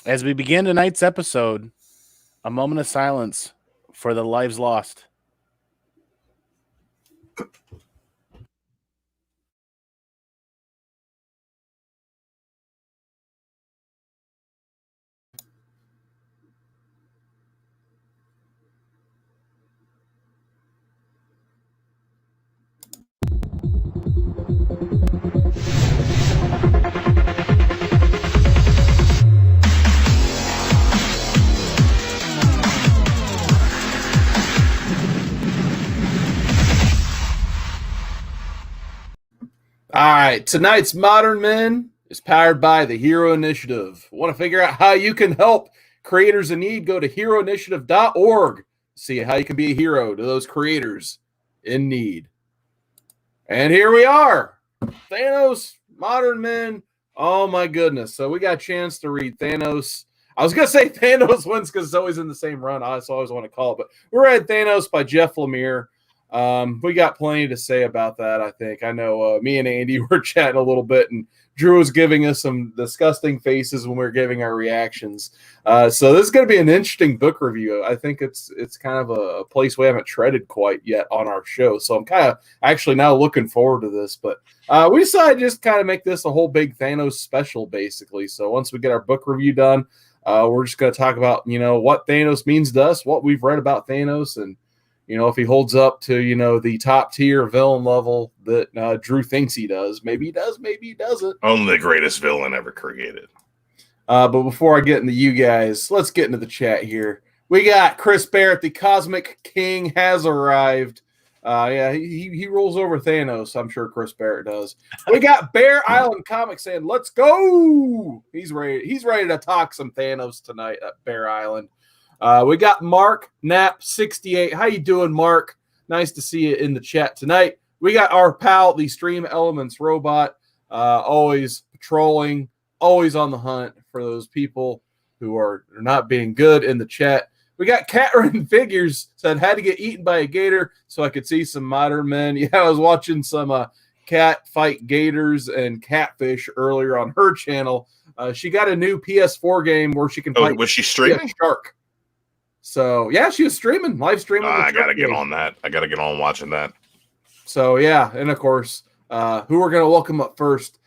As we begin tonight's episode, a moment of silence for the lives lost. All right, tonight's Modern Men is powered by the Hero Initiative. Want to figure out how you can help creators in need? Go to heroinitiative.org. See how you can be a hero to those creators in need. And here we are, Thanos, Modern Men. Oh my goodness! So we got a chance to read Thanos. I was gonna say Thanos wins because it's always in the same run. I always want to call it, but we read Thanos by Jeff Lemire. We got plenty to say about that, I think. I know me and Andy were chatting a little bit, and Drew was giving us some disgusting faces when we were giving our reactions. So this is going to be an interesting book review. I think it's kind of a place we haven't treaded quite yet on our show. So I'm kind of actually now looking forward to this. But we decided to just kind of make this a whole big Thanos special, basically. So once we get our book review done, we're just going to talk about, what Thanos means to us, what we've read about Thanos, and if he holds up to, the top tier villain level that Drew thinks he does. Maybe he does, maybe he doesn't. Only the greatest villain ever created. But before I get into you guys, let's get into the chat here. We got Chris Barrett, the Cosmic King has arrived. He rolls over Thanos. I'm sure Chris Barrett does. We got Bear Island Comics saying, let's go. He's ready. He's ready to talk some Thanos tonight at Bear Island. We got Mark Knapp 68. How you doing, Mark? Nice to see you in the chat tonight. We got our pal, the Stream Elements robot, always patrolling, always on the hunt for those people who are not being good in the chat. We got Catrin Figures said had to get eaten by a gator so I could see some Modern Men. Yeah, I was watching some cat fight gators and catfish earlier on her channel. She got a new PS4 game where she can fight. Was she streaming? Shark. So, yeah, she was streaming, live streaming. I got to get on that. I got to get on watching that. So, yeah, and of course, who we're going to welcome up first,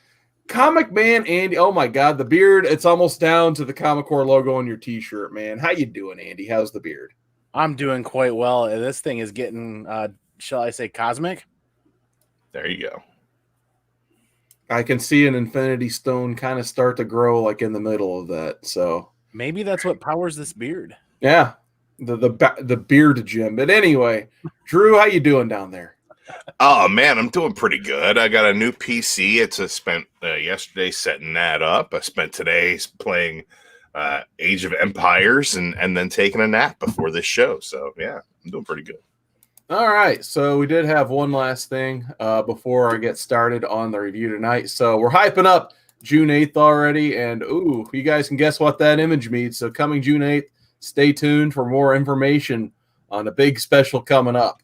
ComicManAndy. Oh, my God, the beard, it's almost down to the Comic Core logo on your T-shirt, man. How you doing, Andy? How's the beard? I'm doing quite well. This thing is getting, shall I say, cosmic? There you go. I can see an Infinity Stone kind of start to grow like in the middle of that. So maybe that's what powers this beard. Yeah. The beard gem. But anyway, Drew, how you doing down there? Oh man, I'm doing pretty good. I got a new PC. I spent yesterday setting that up. I spent today playing Age of Empires and then taking a nap before this show. So yeah, I'm doing pretty good. All right, so we did have one last thing before I get started on the review tonight. So we're hyping up June 8th already, and you guys can guess what that image means. So coming June 8th, stay tuned for more information on a big special coming up.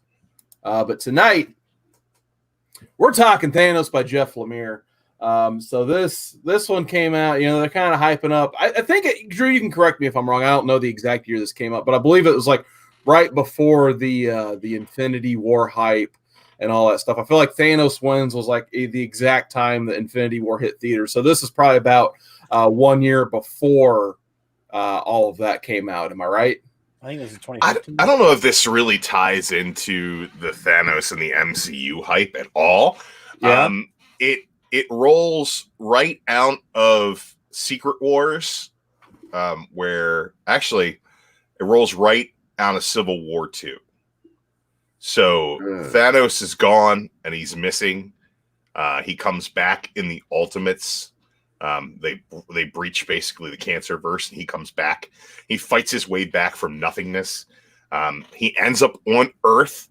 But tonight, we're talking Thanos by Jeff Lemire. So this one came out, they're kind of hyping up. I think, Drew, you can correct me if I'm wrong. I don't know the exact year this came up, but I believe it was like right before the Infinity War hype and all that stuff. I feel like Thanos Wins was like the exact time that Infinity War hit theaters. So this is probably about 1 year before all of that came out. Am I right? I think it was in 2015. I don't know if this really ties into the Thanos and the MCU hype at all. Yeah. It rolls right out of Secret Wars, where actually it rolls right out of Civil War 2. So Thanos is gone and he's missing. He comes back in the Ultimates. They breach basically the Cancerverse, and he comes back. He fights his way back from nothingness. He ends up on Earth,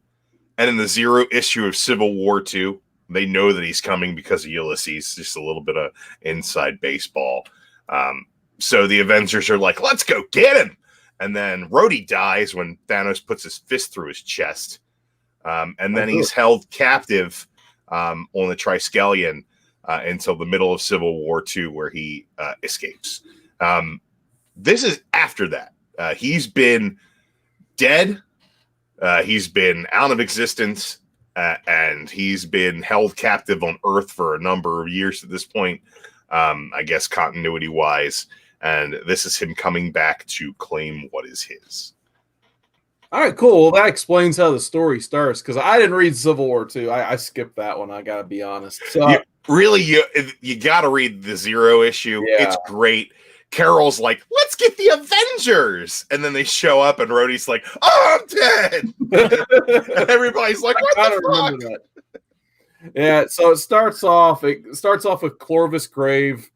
and in the 0 issue of Civil War 2, they know that he's coming because of Ulysses. Just a little bit of inside baseball. So the Avengers are like, let's go get him. And then Rhodey dies when Thanos puts his fist through his chest. And then he's held captive on the Triskelion until the middle of Civil War II, where he escapes. This is after that. He's been dead. He's been out of existence, and he's been held captive on Earth for a number of years at this point, I guess continuity-wise. And this is him coming back to claim what is his. All right, cool. Well, that explains how the story starts, because I didn't read Civil War II. I skipped that one, I got to be honest. So, you got to read the Zero issue. Yeah. It's great. Carol's like, let's get the Avengers. And then they show up, and Rhodey's like, oh, I'm dead. And everybody's like, what the fuck? That. Yeah, so it starts off with Corvus Grave.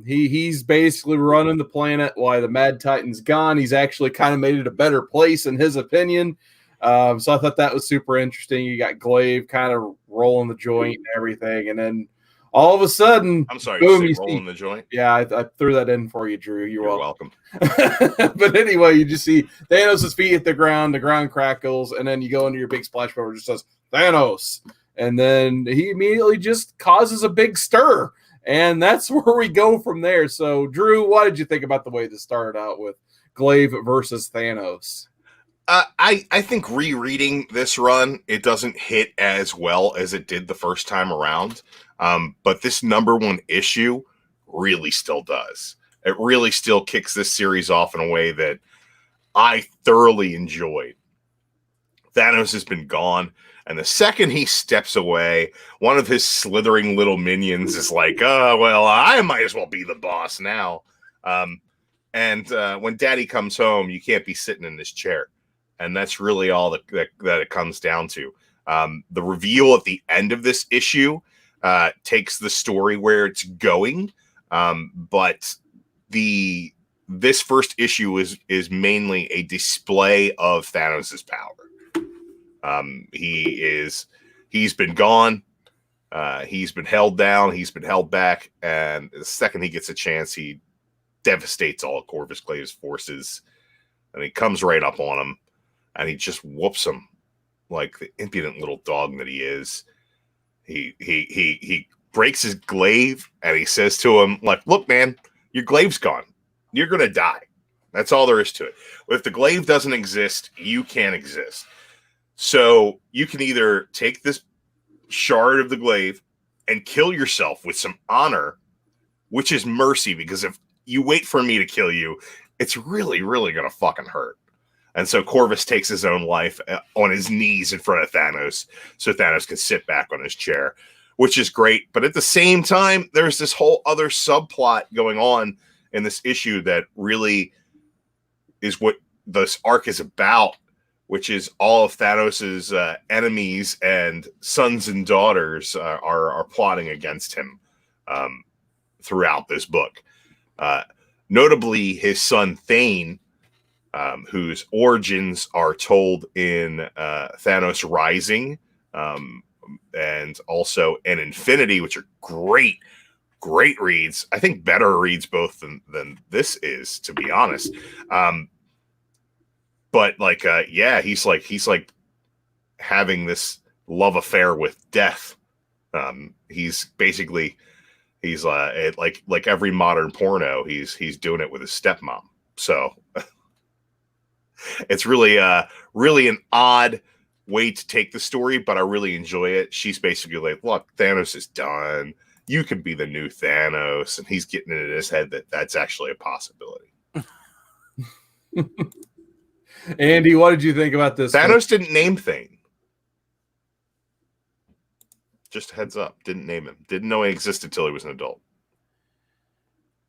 He's basically running the planet while the Mad Titan's gone. He's actually kind of made it a better place in his opinion. So I thought that was super interesting. You got Glaive kind of rolling the joint and everything, and then all of a sudden, I'm sorry, boom, you rolling the joint. Yeah, I threw that in for you, Drew. You're welcome. But anyway, you just see Thanos' feet hit the ground crackles, and then you go into your big splash pad where it just says Thanos, and then he immediately just causes a big stir. And that's where we go from there. So, Drew, what did you think about the way this started out with Glaive versus Thanos? I think rereading this run, it doesn't hit as well as it did the first time around. But this #1 issue really still does. It really still kicks this series off in a way that I thoroughly enjoyed. Thanos has been gone. And the second he steps away, one of his slithering little minions is like, oh, well, I might as well be the boss now. And when Daddy comes home, you can't be sitting in this chair. And that's really all that it comes down to. The reveal at the end of this issue takes the story where it's going. But this first issue is mainly a display of Thanos' power. He's been gone. He's been held down. He's been held back. And the second he gets a chance, he devastates all of Corvus Glaive's forces. And he comes right up on him. And he just whoops him like the impudent little dog that he is. He breaks his glaive and he says to him, like, look, man, your glaive's gone. You're going to die. That's all there is to it. If the glaive doesn't exist, you can't exist. So you can either take this shard of the glaive and kill yourself with some honor, which is mercy, because if you wait for me to kill you, it's really, really going to fucking hurt. And so Corvus takes his own life on his knees in front of Thanos so Thanos can sit back on his chair, which is great. But at the same time, there's this whole other subplot going on in this issue that really is what this arc is about, which is all of Thanos' enemies and sons and daughters are plotting against him throughout this book. Notably, his son Thane, whose origins are told in Thanos Rising and also in Infinity, which are great reads. I think better reads both than this is, to be honest. But like, yeah, he's like having this love affair with death. He's like every modern porno. He's doing it with his stepmom. So it's really an odd way to take the story, but I really enjoy it. She's basically like, look, Thanos is done. You can be the new Thanos, and he's getting it in his head that that's actually a possibility. Andy, what did you think about this? Thanos didn't name Thane. Just a heads up. Didn't name him. Didn't know he existed until he was an adult.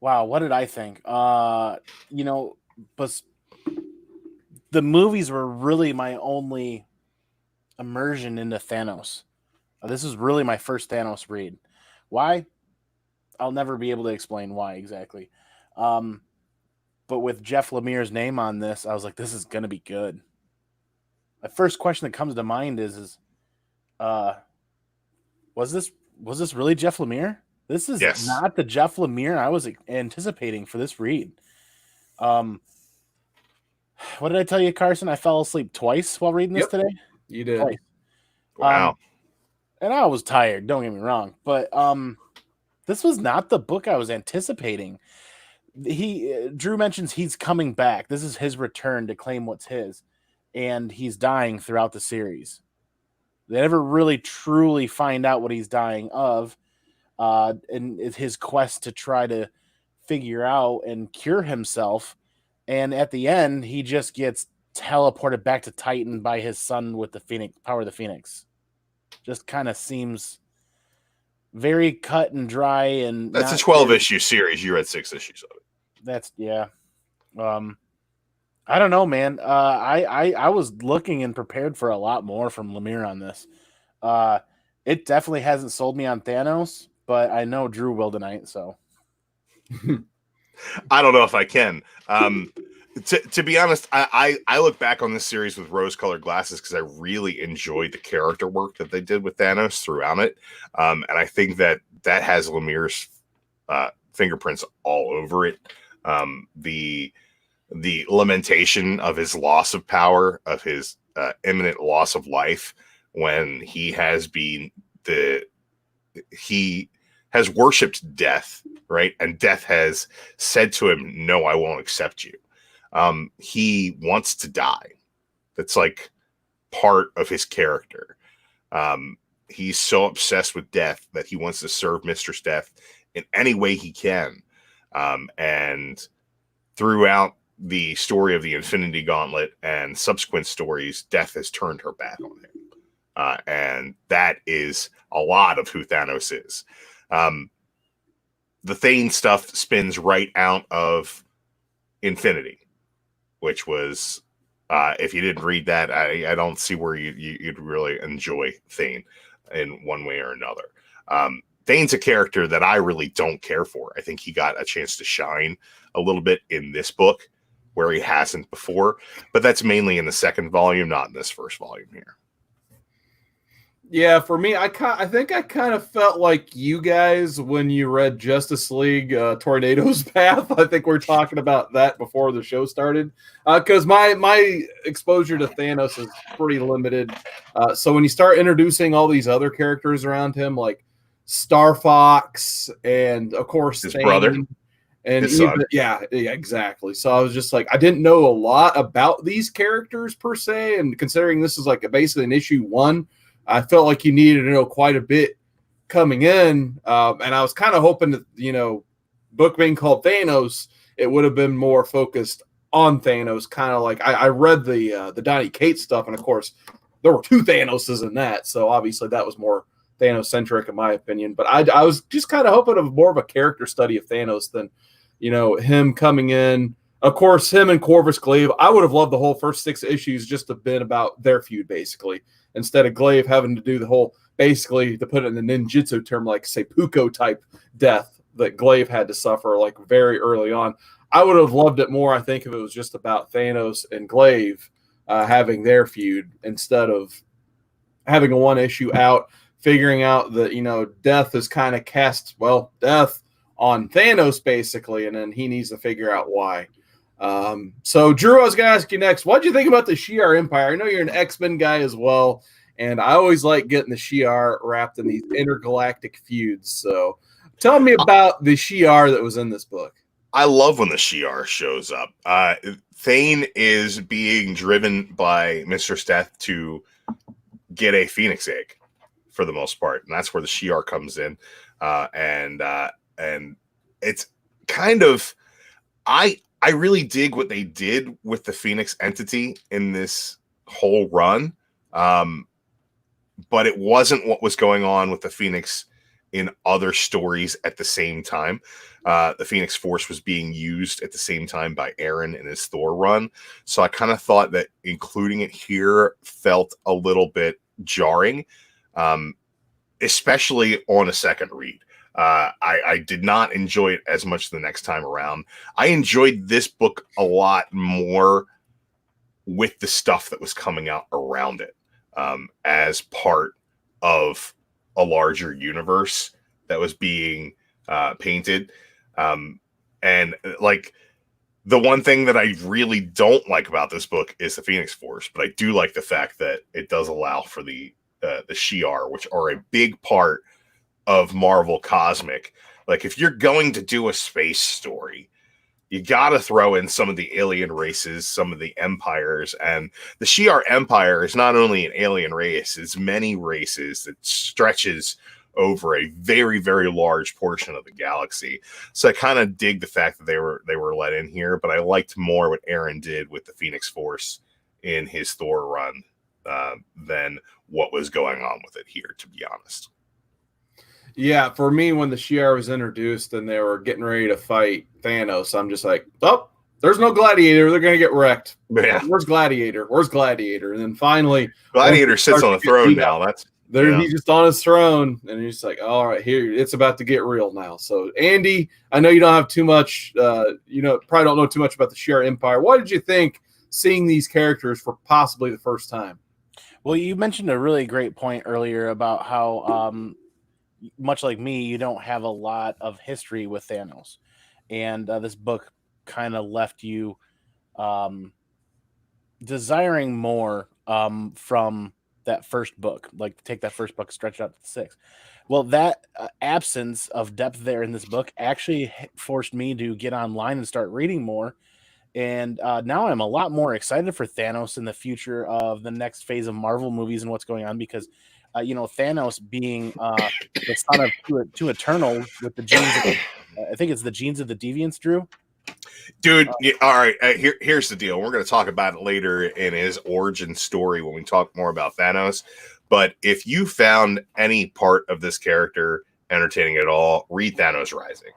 Wow, what did I think? But the movies were really my only immersion into Thanos. This is really my first Thanos read. Why? I'll never be able to explain why exactly. But with Jeff Lemire's name on this, I was like, this is going to be good. The first question that comes to mind is was this really Jeff Lemire? This is not the Jeff Lemire I was anticipating for this read. What did I tell you, Carson? I fell asleep twice while reading this today. You did. Twice. Wow. And I was tired, don't get me wrong. But this was not the book I was anticipating. Drew mentions he's coming back. This is his return to claim what's his, and he's dying throughout the series. They never really truly find out what he's dying of, and it's his quest to try to figure out and cure himself. And at the end, he just gets teleported back to Titan by his son with the Phoenix power of the Phoenix. Just kind of seems very cut and dry, and That's a 12-issue series. You read 6 issues of it. That's yeah. I don't know, man. I was looking and prepared for a lot more from Lemire on this. It definitely hasn't sold me on Thanos, but I know Drew will tonight, so I don't know if I can. To be honest, I look back on this series with rose-colored glasses because I really enjoyed the character work that they did with Thanos throughout it, and I think that has Lemire's fingerprints all over it. The lamentation of his loss of power, of his imminent loss of life, when he has worshipped death, right? And death has said to him, "No, I won't accept you." He wants to die. That's like part of his character. He's so obsessed with death that he wants to serve Mistress Death in any way he can. And throughout the story of the Infinity Gauntlet and subsequent stories, death has turned her back on him. And that is a lot of who Thanos is. The Thane stuff spins right out of Infinity, which was, if you didn't read that, I don't see where you'd really enjoy Thane in one way or another. Thane's a character that I really don't care for. I think he got a chance to shine a little bit in this book where he hasn't before, but that's mainly in the second volume, not in this first volume here. Yeah, for me, I think I kind of felt like you guys when you read Justice League Tornado's Path. I think we're talking about that before the show started, because my exposure to Thanos is pretty limited. So when you start introducing all these other characters around him, like Star Fox and of course his Thane, brother and his even, son. yeah, exactly. So I was just like, I didn't know a lot about these characters per se, and considering this is like basically an issue 1, I felt like you needed to know quite a bit coming in, and I was kind of hoping that, book being called Thanos, it would have been more focused on Thanos. Kind of like I read the Donny Cates stuff, and of course there were 2 Thanoses in that, so obviously that was more Thanos centric in my opinion. But I was just kind of hoping of more of a character study of Thanos than him coming in. Of course, him and Corvus Glaive, I would have loved the whole first 6 issues just to have been about their feud, basically, instead of Glaive having to do the whole, basically, to put it in the ninjutsu term, like seppuku type death that Glaive had to suffer like very early on. I would have loved it more, I think, if it was just about Thanos and Glaive having their feud instead of having a 1 issue out, figuring out that, death is kind of cast, death on Thanos, basically, and then he needs to figure out why. So Drew, I was going to ask you next, what do you think about the Shi'ar Empire? I know you're an X-Men guy as well, and I always like getting the Shi'ar wrapped in these intergalactic feuds. So tell me about the Shi'ar that was in this book. I love when the Shi'ar shows up. Thane is being driven by Mistress Death to get a Phoenix egg for the most part, and that's where the Shi'ar comes in. And it's kind of, I really dig what they did with the Phoenix entity in this whole run. But it wasn't what was going on with the Phoenix in other stories at the same time. The Phoenix Force was being used at the same time by Aaron in his Thor run. So I kind of thought that including it here felt a little bit jarring, especially on a second read. I did not enjoy it as much the next time around. I enjoyed this book a lot more with the stuff that was coming out around it, as part of a larger universe that was being painted. And like, the one thing that I really don't like about this book is the Phoenix Force, but I do like the fact that it does allow for the Shi'ar, which are a big part of Marvel Cosmic. Like, if you're going to do a space story, you got to throw in some of the alien races, some of the empires. And the Shi'ar Empire is not only an alien race, it's many races that stretches over a very, very large portion of the galaxy. So I kind of dig the fact that they were let in here, but I liked more what Aaron did with the Phoenix Force in his Thor run than what was going on with it here, to be honest. Yeah, for me, when the Shi'ar was introduced and they were getting ready to fight Thanos, I'm just like, oh, there's no Gladiator. They're going to get wrecked. Yeah. Where's Gladiator? Where's Gladiator? And then finally, Gladiator sits on the throne now. He's just on his throne, and he's like, all right, here, it's about to get real now. So, Andy, I know you don't have too much, probably don't know too much about the Shi'ar Empire. What did you think seeing these characters for possibly the first time? Well, you mentioned a really great point earlier about how, much like me, you don't have a lot of history with Thanos. And this book kind of left you desiring more from that first book, like take that first book, stretch it out to the sixth. Well, that absence of depth there in this book actually forced me to get online and start reading more. And now I'm a lot more excited for Thanos in the future of the next phase of Marvel movies and what's going on, because Thanos being the son of two Eternals with the genes, I think it's the genes of the Deviants, Drew. Dude, all right. Here's the deal. We're going to talk about it later in his origin story when we talk more about Thanos. But if you found any part of this character entertaining at all, read Thanos Rising.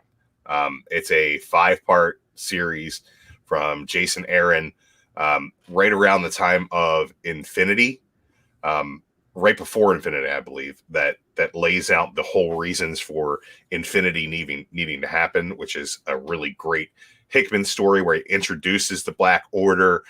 It's a 5-part series from Jason Aaron, right around the time of Infinity. Right before Infinity, I believe, that lays out the whole reasons for Infinity needing to happen, which is a really great Hickman story where he introduces the Black Order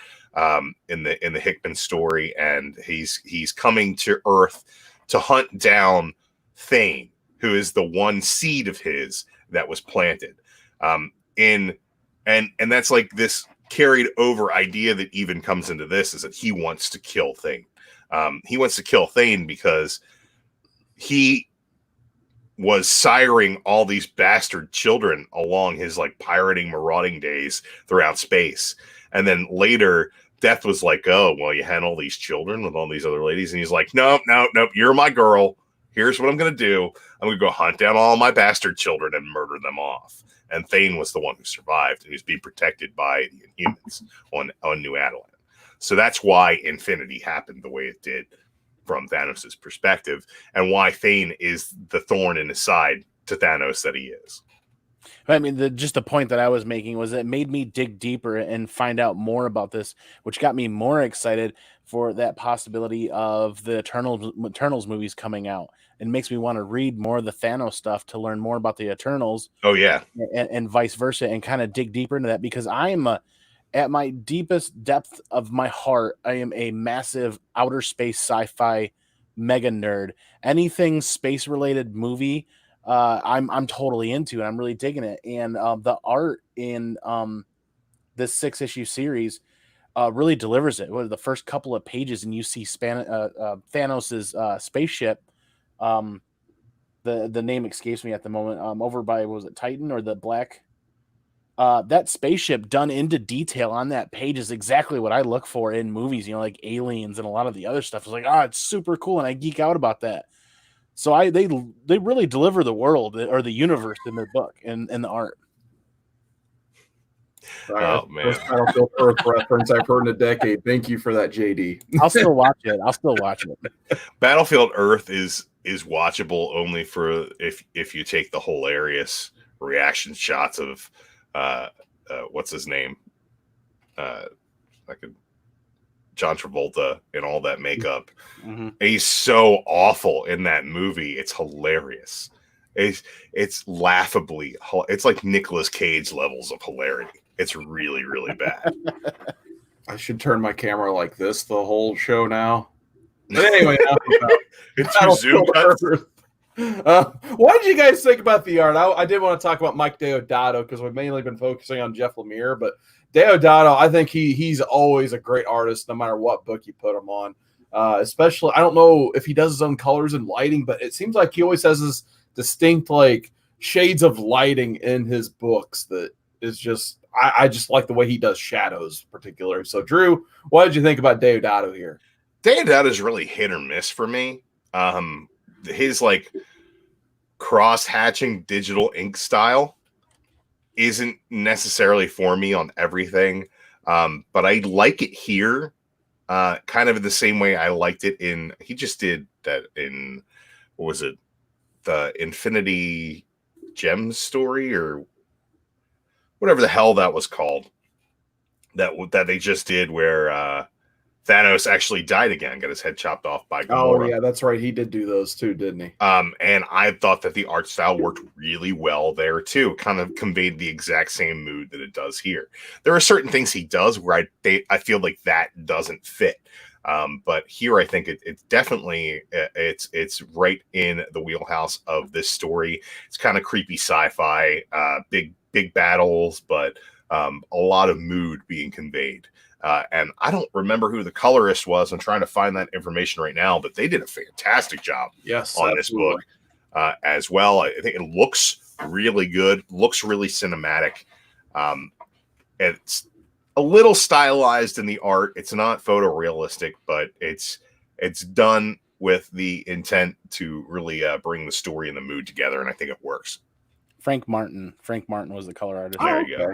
in the Hickman story, and he's coming to Earth to hunt down Thane, who is the one seed of his that was planted. And that's like this carried over idea that even comes into this, is that he wants to kill Thane. He wants to kill Thane because he was siring all these bastard children along his like pirating, marauding days throughout space. And then later, Death was like, oh, well, you had all these children with all these other ladies. And he's like, nope, you're my girl. Here's what I'm going to do. I'm going to go hunt down all my bastard children and murder them off. And Thane was the one who survived, and he was being protected by the Inhumans on New Adelan. So that's why Infinity happened the way it did from Thanos' perspective, and why Thane is the thorn in his side to Thanos that he is. I mean, just the point that I was making was it made me dig deeper and find out more about this, which got me more excited for that possibility of the Eternals movies coming out, and makes me want to read more of the Thanos stuff to learn more about the Eternals. Oh yeah, and vice versa, and kind of dig deeper into that, because I am at my deepest depth of my heart, I am a massive outer space sci-fi mega nerd. Anything space related movie, I'm totally into, and I'm really digging it. And the art in this 6-issue series really delivers it. The first couple of pages, and you see Thanos's spaceship. The name escapes me at the moment. Over by, was it Titan or the Black? That spaceship done into detail on that page is exactly what I look for in movies, like Aliens and a lot of the other stuff. It's like, it's super cool, and I geek out about that. So they really deliver the world or the universe in their book and the art. Oh man, first Battlefield Earth reference I've heard in a decade. Thank you for that, JD. I'll still watch it. Battlefield Earth is watchable only for if you take the hilarious reaction shots of what's his name? John Travolta and all that makeup. Mm-hmm. He's so awful in that movie. It's hilarious. It's laughably. It's like Nicolas Cage levels of hilarity. It's really, really bad. I should turn my camera like this the whole show now. But anyway, it's Zoom cuts. What did you guys think about the art? I did want to talk about Mike Deodato because we've mainly been focusing on Jeff Lemire, but Deodato, I think he's always a great artist no matter what book you put him on. Especially, I don't know if he does his own colors and lighting, but it seems like he always has this distinct like shades of lighting in his books that is just I just like the way he does shadows particularly. So Drew, what did you think about Deodato here? Deodato is really hit or miss for me. His like cross hatching digital ink style isn't necessarily for me on everything, but I like it here, kind of in the same way I liked it in. He just did that in, what was it, the Infinity Gems story or whatever the hell that was called. That they just did where Thanos actually died again, got his head chopped off by Gamora. Oh yeah, that's right. He did do those too, didn't he? And I thought that the art style worked really well there too. Kind of conveyed the exact same mood that it does here. There are certain things he does where I feel like that doesn't fit. But here I think it's definitely it's right in the wheelhouse of this story. It's kind of creepy sci-fi, big battles, but a lot of mood being conveyed. And I don't remember who the colorist was. I'm trying to find that information right now, but they did a fantastic job on this book as well. I think it looks really good, looks really cinematic. It's a little stylized in the art. It's not photorealistic, but it's done with the intent to really bring the story and the mood together, and I think it works. Frank Martin was the color artist. There you go.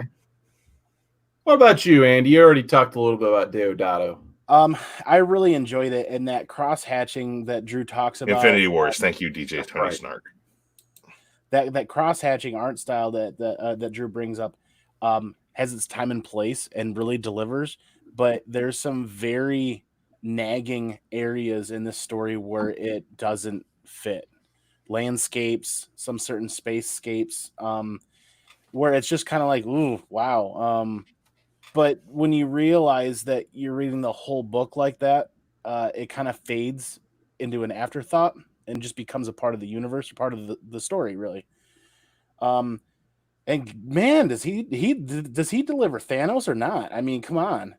What about you, Andy? You already talked a little bit about Deodato. I really enjoyed it, and that cross hatching that Drew talks about. Infinity Wars. Thank you, DJ Tony Snark. That cross hatching art style that Drew brings up has its time and place and really delivers. But there's some very nagging areas in this story where it doesn't fit. Landscapes, some certain spacescapes, where it's just kind of like, ooh, wow. But when you realize that you're reading the whole book like that, it kind of fades into an afterthought and just becomes a part of the universe, or part of the story, really. And man, does he deliver Thanos or not? I mean, come on.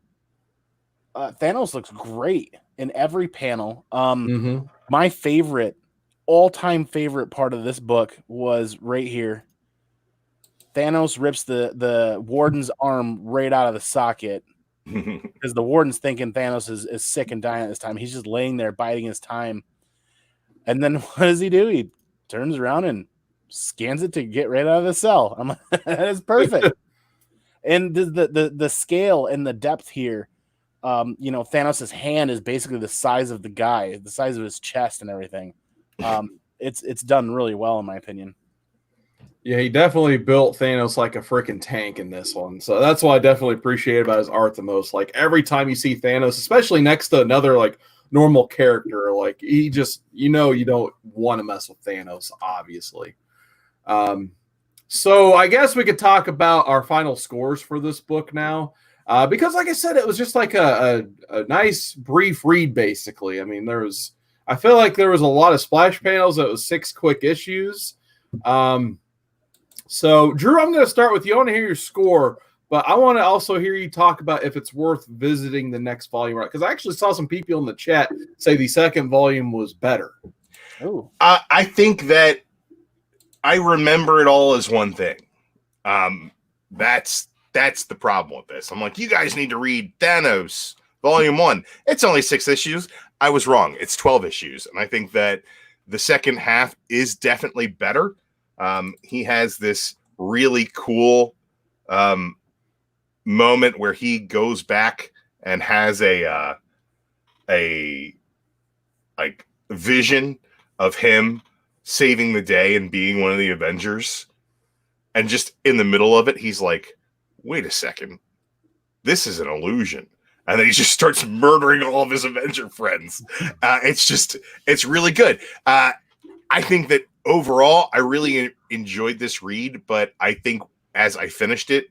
Thanos looks great in every panel. My all-time favorite part of this book was right here. Thanos rips the warden's arm right out of the socket because the warden's thinking Thanos is sick and dying at this time. He's just laying there biding his time. And then what does he do? He turns around and scans it to get right out of the cell. I'm like, that is perfect. And the scale and the depth here, Thanos' hand is basically the size of the guy, the size of his chest and everything. It's done really well, in my opinion. Yeah, he definitely built Thanos like a freaking tank in this one. So that's what I definitely appreciate about his art the most. Like every time you see Thanos, especially next to another like normal character, like he just, you don't want to mess with Thanos, obviously. So I guess we could talk about our final scores for this book now. Because like I said, it was just like a nice brief read, basically. I mean, I feel like there was a lot of splash panels. It was 6 quick issues. So, Drew, I'm going to start with you. I want to hear your score, but I want to also hear you talk about if it's worth visiting the next volume, right? Because I actually saw some people in the chat say the second volume was better. Oh, I think that I remember it all as one thing. That's the problem with this. I'm like, you guys need to read Thanos Volume 1. It's only 6 issues. I was wrong. It's 12 issues, and I think that the second half is definitely better. He has this really cool moment where he goes back and has a vision of him saving the day and being one of the Avengers. And just in the middle of it, he's like, wait a second, this is an illusion. And then he just starts murdering all of his Avenger friends. It's really good. I think that overall, I really enjoyed this read, but I think as I finished it,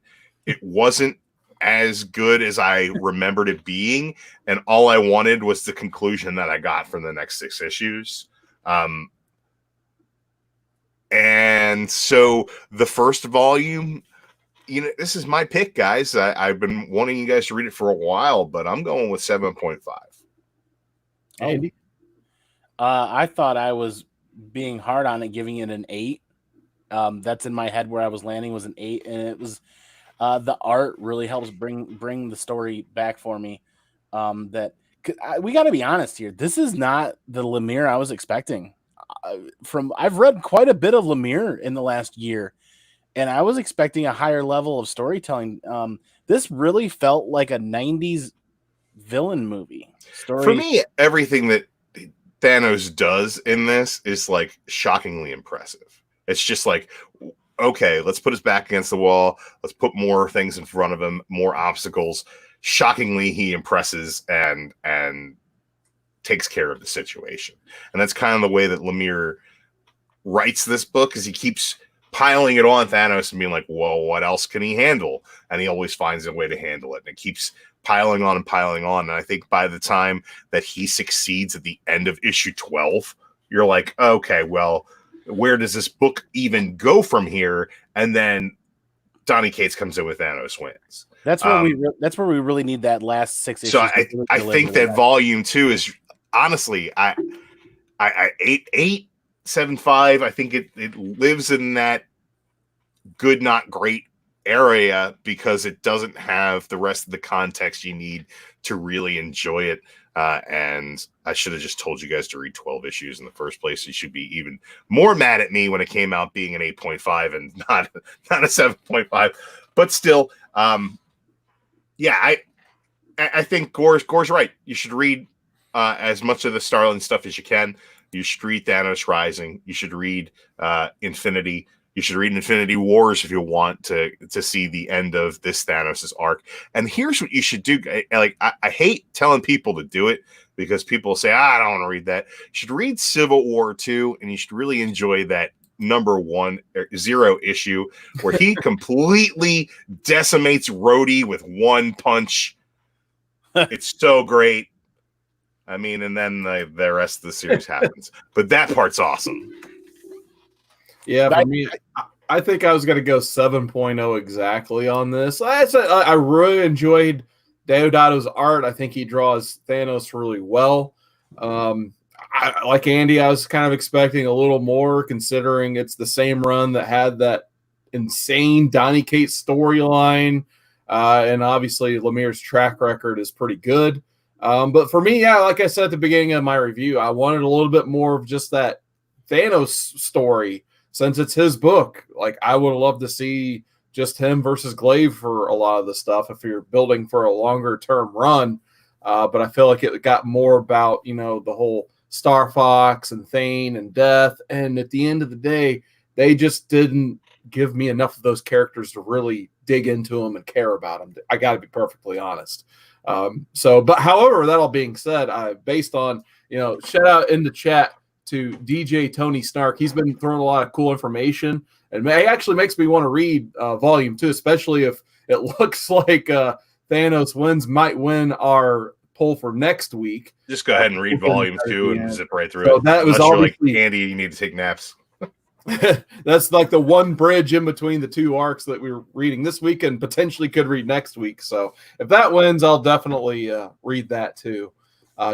it wasn't as good as I remembered it being. And all I wanted was the conclusion that I got from the next 6 issues. And so the first volume, this is my pick, guys. I've been wanting you guys to read it for a while, but I'm going with 7.5. Andy? I thought I was being hard on it, giving it an 8. That's in my head where I was landing was an 8, and it was The art really helps bring the story back for me. We got to be honest here. This is not the Lemire I was expecting. I've read quite a bit of Lemire in the last year, and I was expecting a higher level of storytelling. This really felt like a '90s villain movie story. For me, everything that Thanos does in this is like shockingly impressive. It's just like, okay, let's put his back against the wall. Let's put more things in front of him, more obstacles. Shockingly, he impresses and takes care of the situation. And that's kind of the way that Lemire writes this book, is he keeps piling it on Thanos and being like, whoa, what else can he handle? And he always finds a way to handle it. And it keeps piling on and piling on. And I think by the time that he succeeds at the end of issue 12, you're like, okay, well, where does this book even go from here? And then Donny Cates comes in with Thanos wins. That's where we really need that last 6 issues. So I think that volume 2 is honestly, I 875. I think it lives in that good, not great area because it doesn't have the rest of the context you need to really enjoy it. And I should have just told you guys to read 12 issues in the first place. You should be even more mad at me when it came out being an 8.5 and not a 7.5. But still, I think Gore's right. You should read as much of the Starlin stuff as you can. You should read Thanos Rising. You should read Infinity. You should read Infinity Wars if you want to see the end of this Thanos' arc. And here's what you should do. I hate telling people to do it because people say, I don't want to read that. You should read Civil War 2, and you should really enjoy that number 0 issue where he completely decimates Rhodey with one punch. It's so great. I mean, and then the rest of the series happens. But that part's awesome. Yeah, for me, I think I was going to go 7.0 exactly on this. I really enjoyed Deodato's art. I think he draws Thanos really well. Like Andy, I was kind of expecting a little more considering it's the same run that had that insane Donny Cates storyline. And obviously Lemire's track record is pretty good. But for me, like I said at the beginning of my review, I wanted a little bit more of just that Thanos story. Since it's his book, like I would love to see just him versus Glaive for a lot of the stuff if you're building for a longer term run. But I feel like it got more about, the whole Star Fox and Thane and Death. And at the end of the day, they just didn't give me enough of those characters to really dig into them and care about them. I got to be perfectly honest. But however, that all being said, based on, shout out in the chat to DJ Tony Snark. He's been throwing a lot of cool information, and it actually makes me want to read volume 2, especially if it looks like Thanos might win our poll for next week. Just go ahead and read volume 2 and zip right through so it. That was Unless obviously you're like, Andy, you need to take naps. That's like the one bridge in between the 2 arcs that we're reading this week and potentially could read next week. So if that wins, I'll definitely read that too.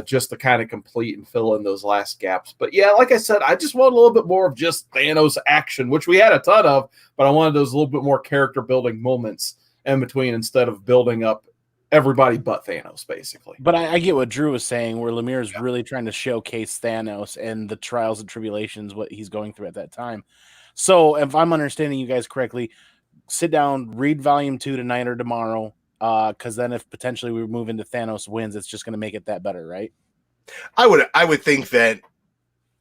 Just to kind of complete and fill in those last gaps. But yeah, like I said, I just want a little bit more of just Thanos action, which we had a ton of, but I wanted those little bit more character building moments in between instead of building up everybody but Thanos, basically. But I get what Drew was saying, where Lemire is really trying to showcase Thanos and the trials and tribulations, what he's going through at that time. So if I'm understanding you guys correctly, sit down, read volume 2 tonight or tomorrow. Because then if potentially we move into Thanos wins, it's just going to make it that better, right? I would think that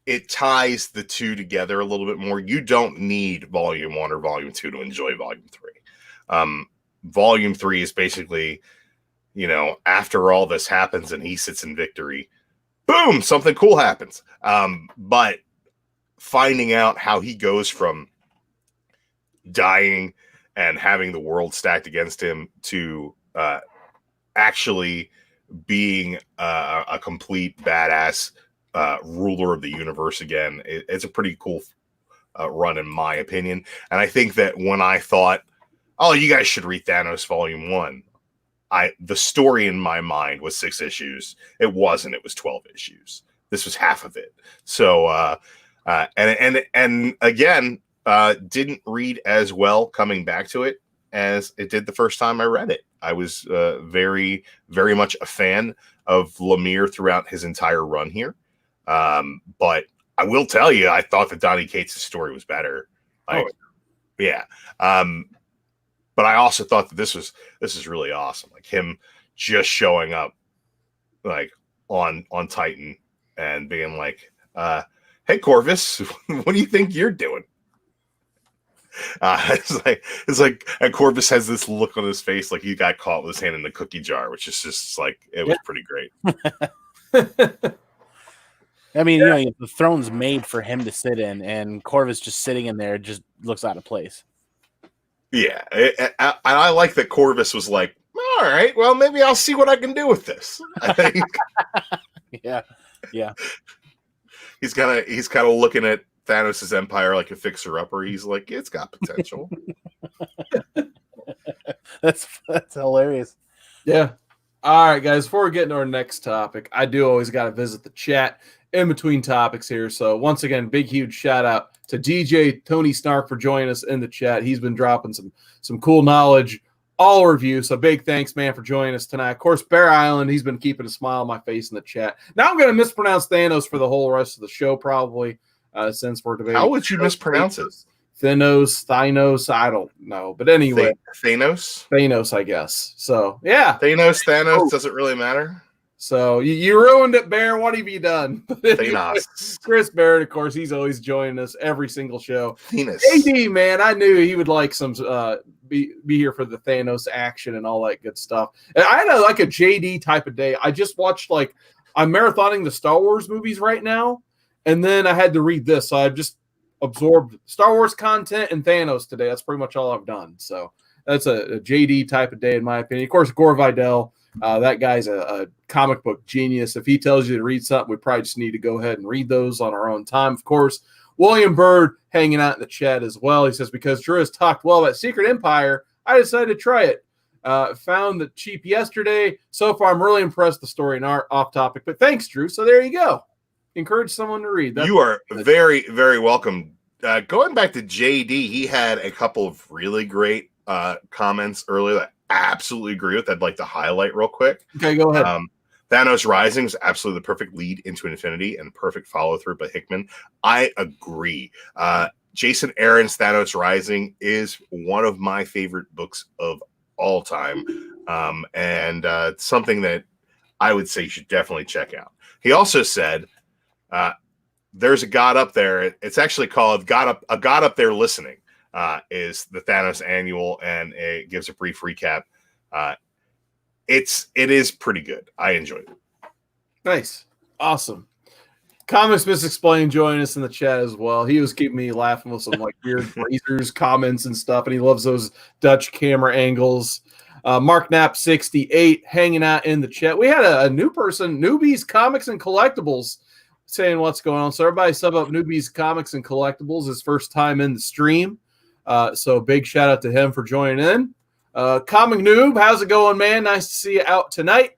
it ties the two together a little bit more. You don't need volume 1 or volume 2 to enjoy volume 3. Volume 3 is basically, after all this happens and he sits in victory, boom, something cool happens. But finding out how he goes from dying and having the world stacked against him to actually being a complete badass ruler of the universe again, it's a pretty cool run in my opinion. And I think that when I thought, oh, you guys should read Thanos Volume 1, the story in my mind was 6 issues. It wasn't. It was 12 issues. This was half of it. So, and again, didn't read as well coming back to it. as it did the first time I read it. I was very, very much a fan of Lemire throughout his entire run here. But I will tell you, I thought that Donny Cates' story was better. Like, yeah. But I also thought that this is really awesome. Like him just showing up like on Titan and being like, hey Corvus, what do you think you're doing? It's like and Corvus has this look on his face like he got caught with his hand in the cookie jar, which is just like it was pretty great. I mean, you know, the throne's made for him to sit in, and Corvus just sitting in there just looks out of place. Yeah, I like that Corvus was like, all right, well, maybe I'll see what I can do with this. I think. Yeah. He's kind of looking at Thanos' empire like a fixer-upper. He's like, it's got potential. That's hilarious. Yeah. All right, guys, before we get into our next topic, I do always got to visit the chat in between topics here. So once again, big, huge shout out to DJ Tony Snark for joining us in the chat. He's been dropping some cool knowledge all review. So big thanks, man, for joining us tonight. Of course, Bear Island, he's been keeping a smile on my face in the chat. Now I'm going to mispronounce Thanos for the whole rest of the show, probably, since we're debating. How would you mispronounce it? Thanos, I don't know. But anyway. Thanos, I guess. So, yeah. Thanos, doesn't really matter. So, you ruined it, Bear. What have you done? Thanos. Chris Barrett, of course, he's always joining us every single show. Thanos. AD, man, I knew he would like some be here for the Thanos action and all that good stuff. And I had like a JD type of day. I just watched I'm marathoning the Star Wars movies right now, and then I had to read this. So I've just absorbed Star Wars content and Thanos today. That's pretty much all I've done. So that's a JD type of day, in my opinion. Of course, Gore Vidal, that guy's a comic book genius. If he tells you to read something, we probably just need to go ahead and read those on our own time. Of course, William Bird hanging out in the chat as well. He says, because Drew has talked well about Secret Empire, I decided to try it. Found the cheap yesterday. So far, I'm really impressed with the story and art. Off topic, but thanks, Drew. So there you go. Encourage someone to read. You are very, very welcome. Going back to JD, he had a couple of really great comments earlier that I absolutely agree with. I'd like to highlight real quick. Okay, go ahead. Thanos Rising is absolutely the perfect lead into Infinity and perfect follow through by Hickman. I agree. Jason Aaron's Thanos Rising is one of my favorite books of all time, and something that I would say you should definitely check out. He also said, there's a God up there. It's actually called A God Up There Listening, is the Thanos annual, and it gives a brief recap. It is pretty good. I enjoyed it. Nice. Awesome. Comics Misexplained joining us in the chat as well. He was keeping me laughing with some weird phrases, comments and stuff, and he loves those Dutch camera angles. Mark Knapp 68 hanging out in the chat. We had a new person, Newbies Comics and Collectibles, saying what's going on. So everybody sub up Newbies Comics and Collectibles, his first time in the stream. So big shout out to him for joining in. Comic Noob, how's it going, man? Nice to see you out tonight.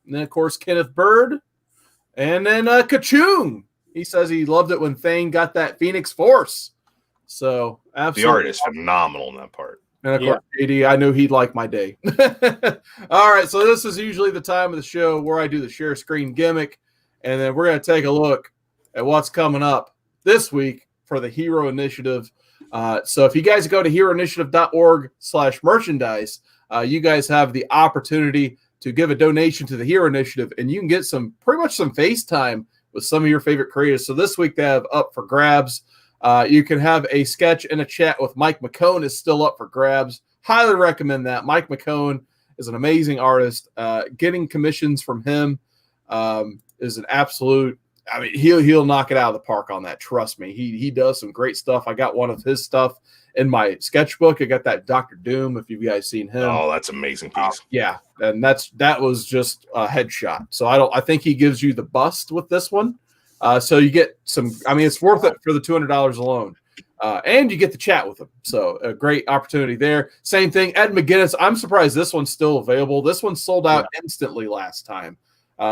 And then, of course, Kenneth Bird. And then Kachung. He says he loved it when Thane got that Phoenix Force. So, absolutely. The art is phenomenal in that part. And, of course, JD, I knew he'd like my day. All right, so this is usually the time of the show where I do the share screen gimmick. And then we're going to take a look at what's coming up this week for the Hero Initiative. So if you guys go to heroinitiative.org/merchandise, you guys have the opportunity to give a donation to the Hero Initiative, and you can get pretty much some FaceTime with some of your favorite creators. So this week they have up for grabs. You can have a sketch and a chat with Mike McCone is still up for grabs. Highly recommend that. Mike McCone is an amazing artist. Getting commissions from him is an absolute. I mean, he'll knock it out of the park on that. Trust me. He does some great stuff. I got one of his stuff in my sketchbook. I got that Dr. Doom, if you guys seen him. Oh, that's an amazing piece. Yeah, and that was just a headshot. So I think he gives you the bust with this one. So you get some. I mean, it's worth it for the $200 alone. And you get to chat with him. So a great opportunity there. Same thing, Ed McGuinness. I'm surprised this one's still available. This one sold out instantly last time.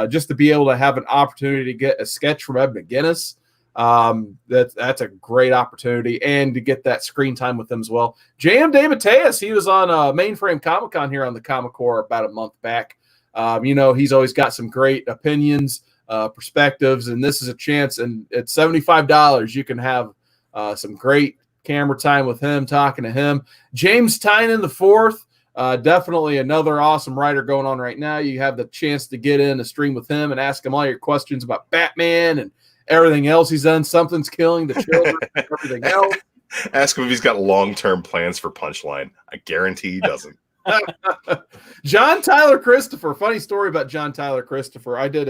Just to be able to have an opportunity to get a sketch from Ed McGuinness That's a great opportunity, and to get that screen time with them as well. J.M. DeMatteis, he was on Mainframe Comic Con here on the Comic Core about a month back. He's always got some great opinions, perspectives, and this is a chance. And at $75, you can have some great camera time with him, talking to him. James Tynan IV, definitely another awesome writer going on right now. You have the chance to get in a stream with him and ask him all your questions about Batman and everything else he's done. Something's Killing, the children, everything else. Ask him if he's got long-term plans for Punchline. I guarantee he doesn't. John Tyler Christopher. Funny story about John Tyler Christopher. I did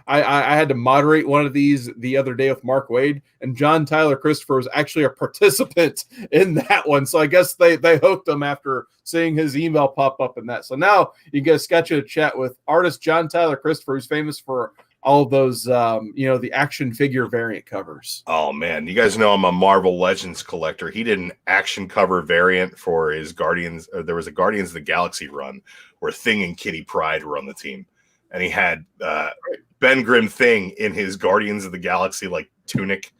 I had to moderate one of these the other day with Mark Wade, and John Tyler Christopher was actually a participant in that one. So I guess they hooked him after seeing his email pop up in that. So now you get a sketch of a chat with artist John Tyler Christopher, who's famous for all of those, the action figure variant covers. Oh, man. You guys know I'm a Marvel Legends collector. He did an action cover variant for his Guardians. There was a Guardians of the Galaxy run where Thing and Kitty Pryde were on the team. And he had Ben Grimm Thing in his Guardians of the Galaxy, tunic,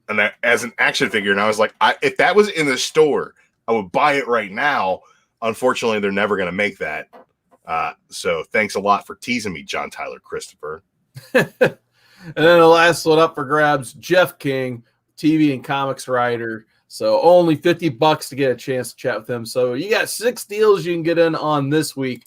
and that as an action figure. And I was like, if that was in the store, I would buy it right now. Unfortunately, they're never going to make that. So thanks a lot for teasing me, John Tyler Christopher. And then the last one up for grabs, Jeff King, TV and comics writer. So only $50 to get a chance to chat with him. So you got 6 deals you can get in on this week.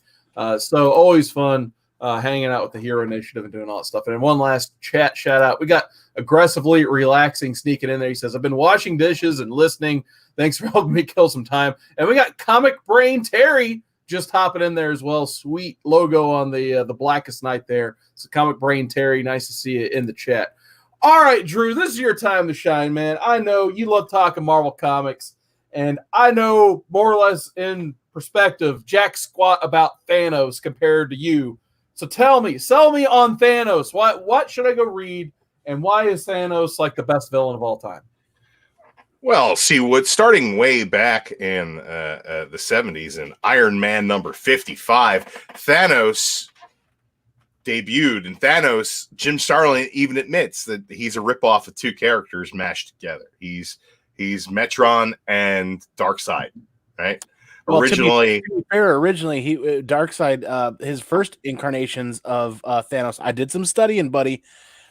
So always fun hanging out with the Hero Initiative and doing all that stuff. And one last chat shout out. We got Aggressively Relaxing sneaking in there. He says, I've been washing dishes and listening. Thanks for helping me kill some time. And we got Comic Brain Terry just hopping in there as well. Sweet logo on the Blackest Night there. So Comic Brain Terry, nice to see you in the chat. All right, Drew, this is your time to shine, man. I know you love talking Marvel Comics, and I know more or less in perspective, jack squat about Thanos compared to you. So sell me on Thanos. What should I go read, and why is Thanos the best villain of all time? Well, see, starting way back in the 70s in Iron Man number 55, Thanos debuted, and Thanos, Jim Starlin even admits that he's a ripoff of 2 characters mashed together. He's Metron and Darkseid, right? Well, originally, to be fair, he Darkseid, his first incarnations of Thanos. I did some studying, buddy.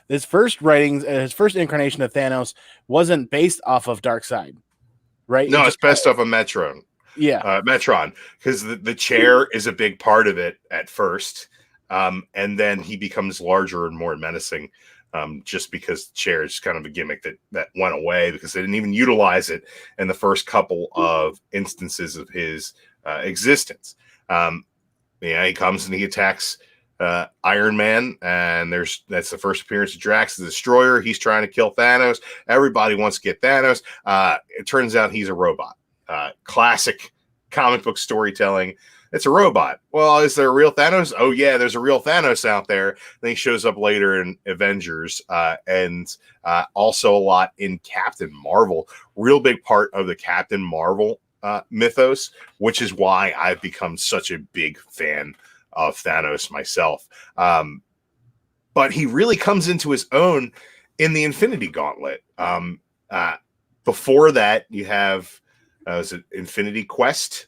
His first writings, his first incarnation of Thanos wasn't based off of Darkseid, right? No, it's based off of Metron. Yeah, Metron, because the chair is a big part of it at first. And then he becomes larger and more menacing, just because the chair is kind of a gimmick that went away because they didn't even utilize it in the first couple of instances of his existence. He comes and he attacks Iron Man, and that's the first appearance of Drax the Destroyer. He's trying to kill Thanos. Everybody wants to get Thanos. It turns out he's a robot. Classic comic book storytelling. It's a robot. Well, is there a real Thanos? Oh, yeah, there's a real Thanos out there. Then he shows up later in Avengers and also a lot in Captain Marvel. Real big part of the Captain Marvel mythos, which is why I've become such a big fan of Thanos myself. But he really comes into his own in the Infinity Gauntlet. Before that, you have was it Infinity Quest,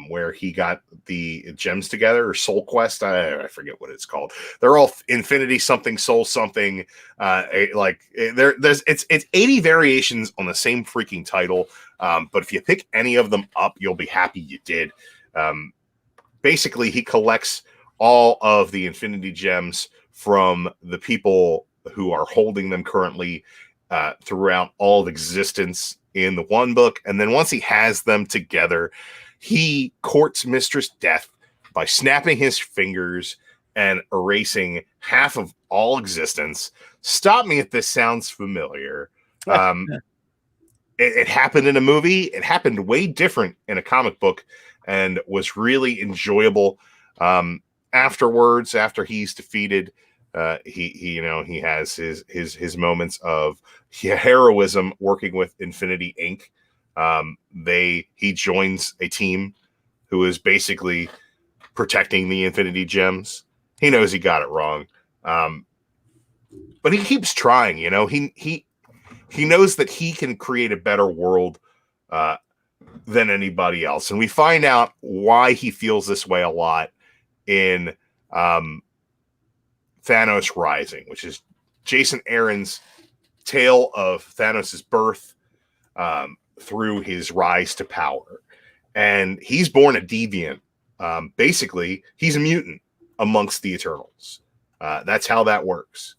where he got the gems together, or Soul Quest. I forget what it's called. They're all Infinity something, Soul something. It's 80 variations on the same freaking title. But if you pick any of them up, you'll be happy you did. Basically, he collects all of the Infinity Gems from the people who are holding them currently throughout all of existence in the one book. And then once he has them together, he courts Mistress Death by snapping his fingers and erasing half of all existence. Stop me if this sounds familiar. It happened in a movie. It happened way different in a comic book and was really enjoyable. Afterwards, after he's defeated, he has his moments of heroism working with Infinity Inc. He joins a team who is basically protecting the Infinity Gems. He knows he got it wrong. but he keeps trying. You know, he knows that he can create a better world than anybody else, and we find out why he feels this way a lot in Thanos Rising, which is Jason Aaron's tale of Thanos' birth through his rise to power. And he's born a deviant. Basically, he's a mutant amongst the Eternals. That's how that works.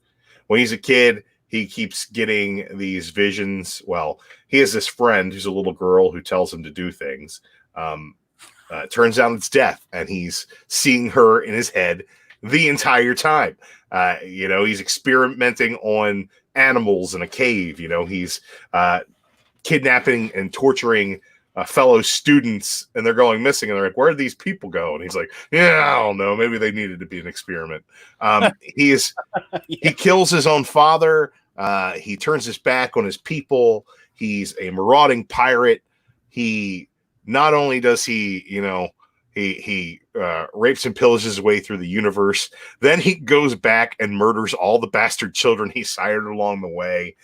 When he's a kid, he keeps getting these visions. Well, he has this friend who's a little girl who tells him to do things. Turns out it's Death, and he's seeing her in his head the entire time. You know, he's experimenting on animals in a cave. You know, he's kidnapping and torturing fellow students, and they're going missing, and they're like, where did these people go? And he's like, yeah, I don't know, maybe they needed to be an experiment. He kills his own father. He turns his back on his people. He's a marauding pirate. He not only does he, you know, he rapes and pillages his way through the universe, then he goes back and murders all the bastard children he sired along the way.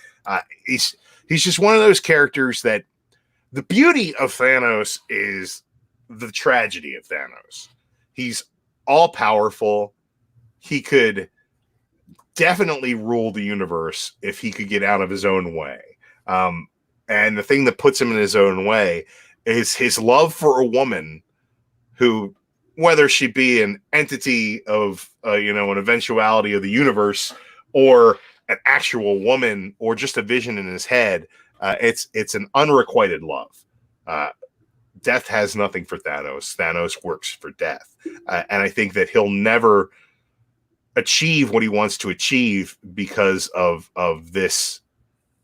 He's just one of those characters that the beauty of Thanos is the tragedy of Thanos. He's all powerful. He could definitely rule the universe if he could get out of his own way. And the thing that puts him in his own way is his love for a woman who, whether she be an entity of, you know, an eventuality of the universe, or an actual woman, or just a vision in his head, it's an unrequited love. Death has nothing for Thanos. Thanos works for Death. And I think that he'll never achieve what he wants to achieve because of this.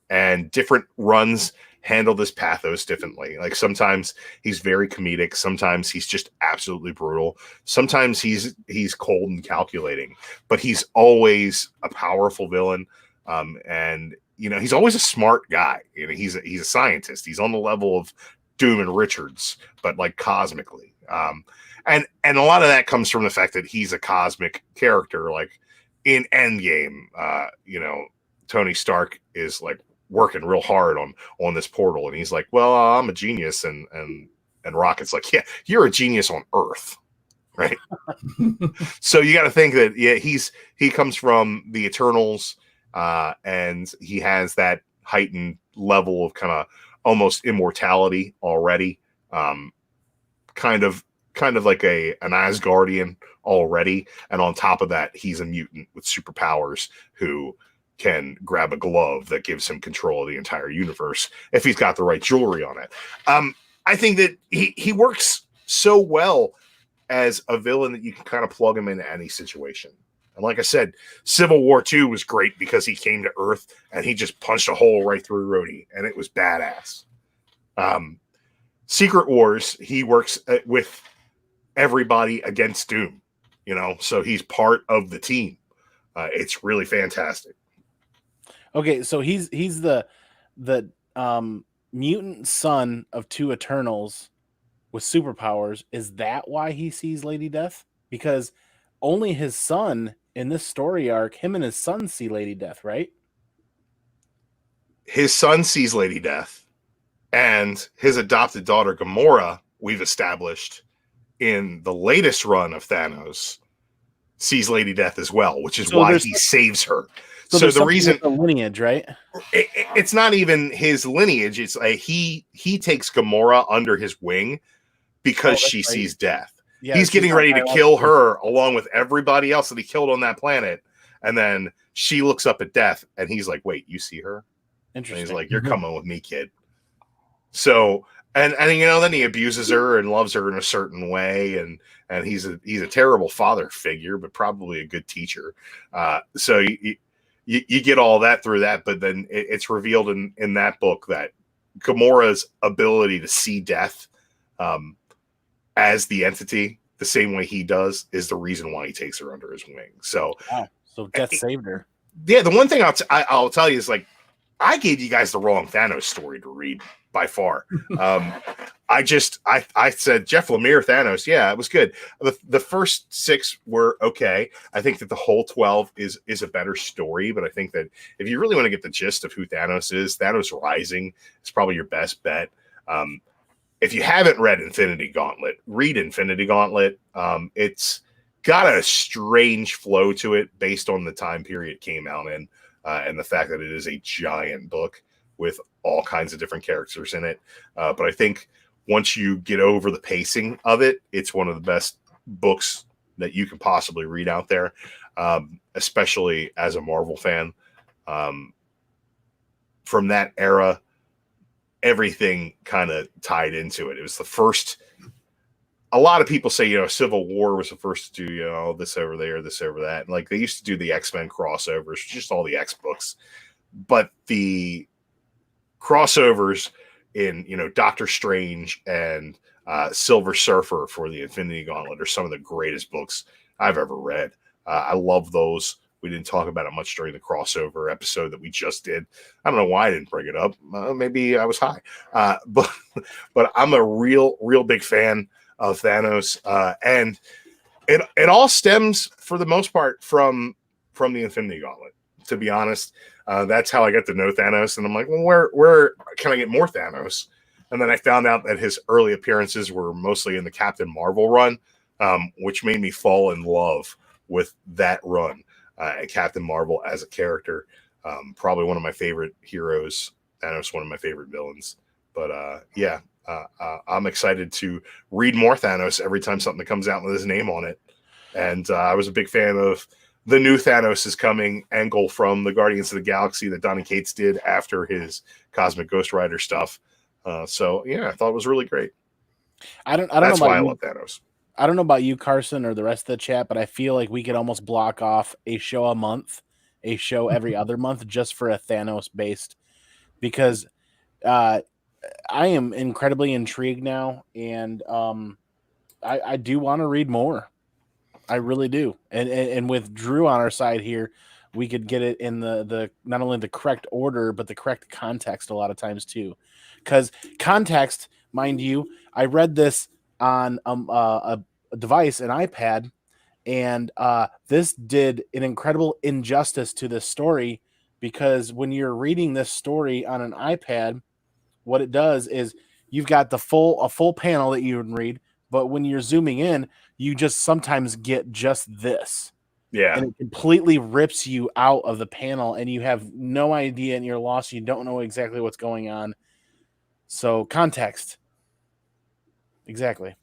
And different runs handle this pathos differently. Like sometimes he's very comedic. Sometimes he's just absolutely brutal. Sometimes he's cold and calculating, but he's always a powerful villain. And you know, he's always a smart guy. You know, he's a scientist. He's on the level of Doom and Richards, but like cosmically. And a lot of that comes from the fact that he's a cosmic character. Like in Endgame, you know, Tony Stark is like working real hard on this portal, and he's like, well, I'm a genius, and Rocket's like, yeah, you're a genius on Earth, right? So you got to think that, yeah, he comes from the Eternals, and he has that heightened level of kind of almost immortality already, kind of like an Asgardian already, and on top of that, he's a mutant with superpowers who can grab a glove that gives him control of the entire universe if he's got the right jewelry on it. I think that he works so well as a villain that you can kind of plug him into any situation. And like I said, Civil War II was great because he came to Earth and he just punched a hole right through Rhodey, and it was badass. Secret Wars, he works with everybody against Doom, you know, so he's part of the team. It's really fantastic. Okay, so he's the mutant son of two Eternals with superpowers. Is that why he sees Lady Death? Because only his son in this story arc, him and his son see Lady Death, right? His son sees Lady Death, and his adopted daughter Gamora, we've established in the latest run of Thanos, sees Lady Death as well, which is why he saves her. So the reason, the lineage, right? It's not even his lineage. It's he takes Gamora under his wing because she sees Death. Yeah, he's getting ready to kill her along with everybody else that he killed on that planet. And then she looks up at Death, and he's like, wait, you see her? Interesting. And he's like, you're coming with me, kid. So, and you know, then he abuses her and loves her in a certain way. And he's a terrible father figure, but probably a good teacher. So you get all that through that, but then it's revealed in that book that Gamora's ability to see Death as the entity the same way he does is the reason why he takes her under his wing. So, so Death saved her. Yeah, the one thing I'll tell you is, like, I gave you guys the wrong Thanos story to read by far. I said Jeff Lemire Thanos. Yeah, it was good. The first 6 were okay. I think that the whole 12 is a better story, but I think that if you really want to get the gist of who Thanos is, Thanos Rising is probably your best bet. If you haven't read Infinity Gauntlet, read Infinity Gauntlet. It's got a strange flow to it based on the time period it came out in, and the fact that it is a giant book with all kinds of different characters in it. But I think once you get over the pacing of it, it's one of the best books that you can possibly read out there, especially as a Marvel fan. From that era, everything kind of tied into it. It was the first. A lot of people say, Civil War was the first to do, this over there, this over that. And like they used to do the X-Men crossovers, just all the X books. But the crossovers in, Doctor Strange and Silver Surfer for the Infinity Gauntlet are some of the greatest books I've ever read. I love those. We didn't talk about it much during the crossover episode that we just did. I don't know why I didn't bring it up. Maybe I was high. But I'm a real big fan of Thanos. And it all stems, for the most part, from the Infinity Gauntlet, to be honest. That's how I got to know Thanos. And I'm like, well, where can I get more Thanos? And then I found out that his early appearances were mostly in the Captain Marvel run, which made me fall in love with that run. And Captain Marvel as a character, probably one of my favorite heroes. Thanos, one of my favorite villains. But I'm excited to read more Thanos every time something comes out with his name on it. And I was a big fan of the new Thanos is coming angle from the Guardians of the Galaxy that Donny Cates did after his Cosmic Ghost Rider stuff. I thought it was really great. I don't That's know why I about love Thanos. I don't know about you, Carson, or the rest of the chat, but I feel like we could almost block off a show a month, a show every other month, just for a Thanos based, because I am incredibly intrigued now, and I do want to read more. I really do. And with Drew on our side here, we could get it in the not only the correct order, but the correct context a lot of times too. Because context, mind you, I read this on a device, an iPad, and this did an incredible injustice to this story, because when you're reading this story on an iPad, what it does is you've got a full panel that you can read, but when you're zooming in, you just sometimes get just this. Yeah. And it completely rips you out of the panel, and you have no idea, and you're lost. You don't know exactly what's going on. So context. Exactly.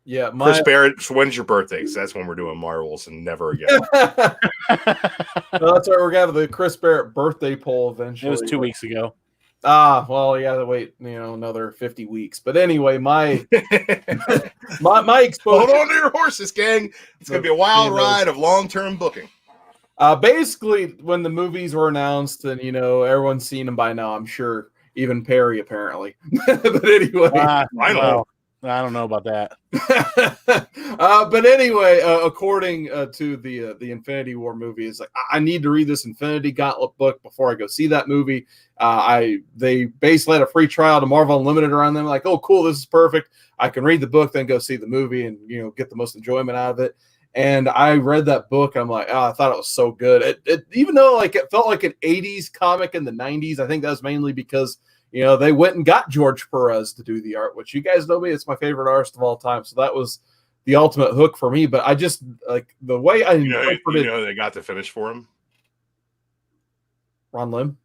Yeah. Chris Barrett, when's your birthday? Because that's when we're doing Marvels and never again. That's right. We're going to the Chris Barrett birthday poll eventually. It was 2 weeks ago. Well, you got to wait, another 50 weeks. But anyway, my exposure. Hold on to your horses, gang. It's going to be a wild ride of long-term booking. Basically, when the movies were announced, and everyone's seen them by now, I'm sure, even Perry apparently. But anyway, I know. I don't know about that. But anyway, according to the Infinity War movie, it's like, I need to read this Infinity Gauntlet book before I go see that movie. They basically had a free trial to Marvel Unlimited around them. Like, oh, cool, this is perfect. I can read the book, then go see the movie, and get the most enjoyment out of it. And I read that book. I'm like, I thought it was so good. It even though it felt like an 80s comic in the 90s, I think that was mainly because they went and got George Perez to do the art, which you guys know me, it's my favorite artist of all time. So that was the ultimate hook for me. But I just like the way I interpreted. They got to finish for him. Ron Lim.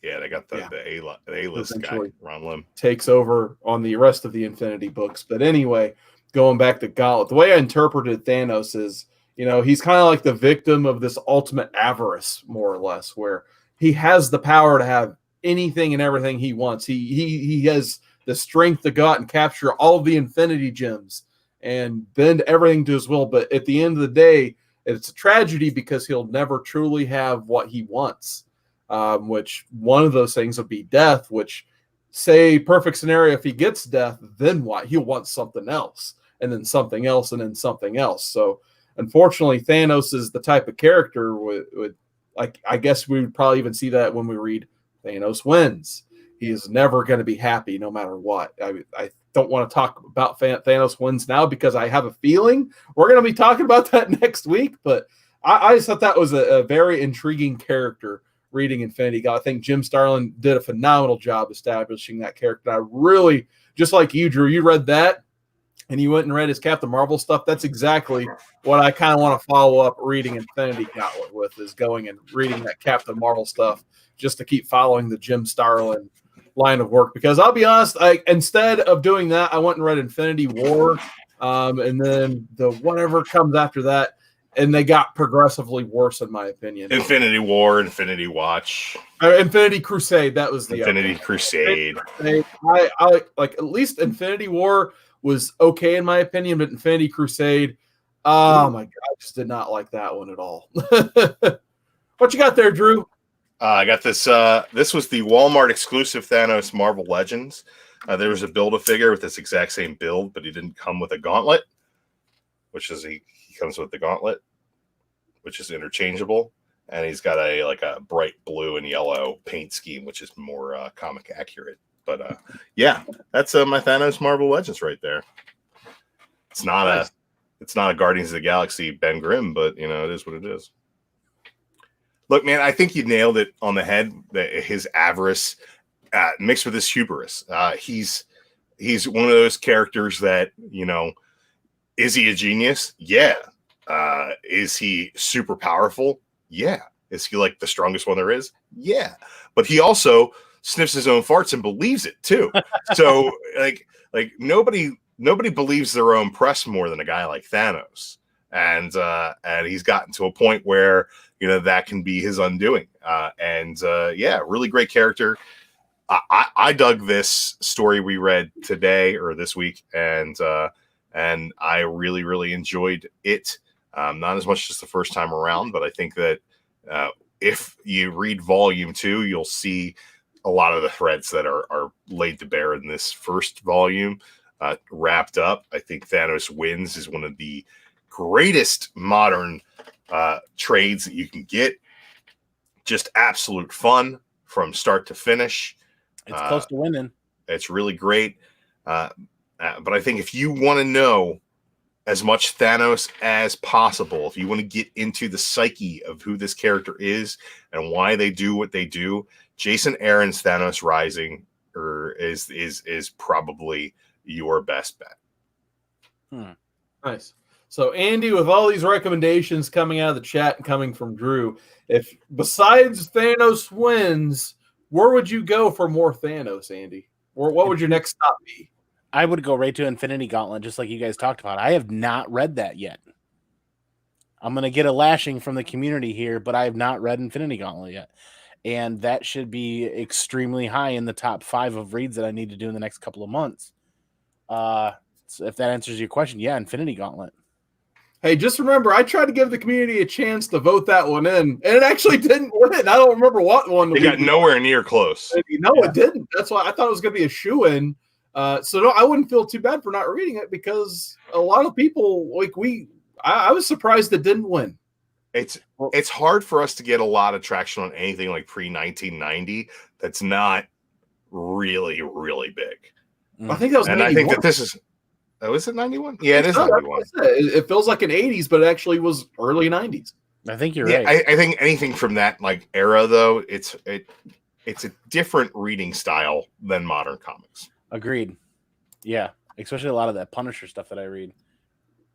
Yeah, they got the A-list guy. Ron Lim takes over on the rest of the Infinity books. But anyway, going back to Gauntlet, the way I interpreted Thanos is, he's kind of like the victim of this ultimate avarice, more or less, where he has the power to have anything and everything he wants. He has the strength to go out and capture all of the Infinity Gems and bend everything to his will. But at the end of the day, it's a tragedy because he'll never truly have what he wants. Which one of those things would be death, which, say, perfect scenario, if he gets death, then what? He'll want something else, and then something else, and then something else. So unfortunately, Thanos is the type of character with I guess we would probably even see that when we read Thanos Wins. He is never going to be happy no matter what. don't want to talk about Thanos wins now because I have a feeling we're going to be talking about that next week. But I just thought that was a very intriguing character reading Infinity Gauntlet. I think Jim Starlin did a phenomenal job establishing that character. I really, just like you, Drew, you read that and you went and read his Captain Marvel stuff. That's exactly what I kind of want to follow up reading Infinity Gauntlet with, is going and reading that Captain Marvel stuff just to keep following the Jim Starlin line of work. Because I'll be honest, instead of doing that, I went and read Infinity War, and then the whatever comes after that, and they got progressively worse, in my opinion. Infinity War, Infinity Watch, Infinity Crusade. That was the Infinity Crusade. I like at least Infinity War was okay in my opinion, but Infinity Crusade, oh my god, I just did not like that one at all. What you got there, Drew? I got this. This was the Walmart exclusive Thanos Marvel Legends. There was a Build-A-Figure with this exact same build, but he didn't come with a gauntlet, which is he comes with the gauntlet, which is interchangeable, and he's got a bright blue and yellow paint scheme, which is more comic accurate. But yeah, that's my Thanos Marvel Legends right there. It's not a Guardians of the Galaxy Ben Grimm, but it is what it is. Look, man, I think you nailed it on the head. His avarice mixed with his hubris. He's one of those characters that, is he a genius? Yeah. Is he super powerful? Yeah. Is he like the strongest one there is? Yeah. But he also sniffs his own farts and believes it too. So like nobody believes their own press more than a guy like Thanos. And he's gotten to a point where, that can be his undoing. Really great character. I dug this story we read today or this week, and I really, really enjoyed it. Not as much as the first time around, but I think that if you read volume 2, you'll see a lot of the threads that are laid to bear in this first volume wrapped up. I think Thanos Wins is one of the greatest modern trades that you can get. Just absolute fun from start to finish. It's close to winning. It's really great. But I think if you want to know as much Thanos as possible, if you want to get into the psyche of who this character is and why they do what they do, Jason Aaron's Thanos Rising is probably your best bet. Nice. So, Andy, with all these recommendations coming out of the chat and coming from Drew, if besides Thanos Wins, where would you go for more Thanos, Andy? Or what would your next stop be? I would go right to Infinity Gauntlet, just like you guys talked about. I have not read that yet. I'm going to get a lashing from the community here, but I have not read Infinity Gauntlet yet. And that should be extremely high in the top 5 of reads that I need to do in the next couple of months. So if that answers your question, yeah, Infinity Gauntlet. Hey, just remember, I tried to give the community a chance to vote that one in, and it actually didn't win. I don't remember what one. They got nowhere near close. It didn't. That's why I thought it was going to be a shoo-in. So no, I wouldn't feel too bad for not reading it, because a lot of people, I was surprised it didn't win. It's hard for us to get a lot of traction on anything like pre-1990 that's not really, really big. I think that was 91. And I think that this is... Oh, is it 91? Yeah, it is 91. It feels like an 80s, but it actually was early 90s. I think you're right. I think anything from that era, though, it's a different reading style than modern comics. Agreed. Yeah, especially a lot of that Punisher stuff that I read.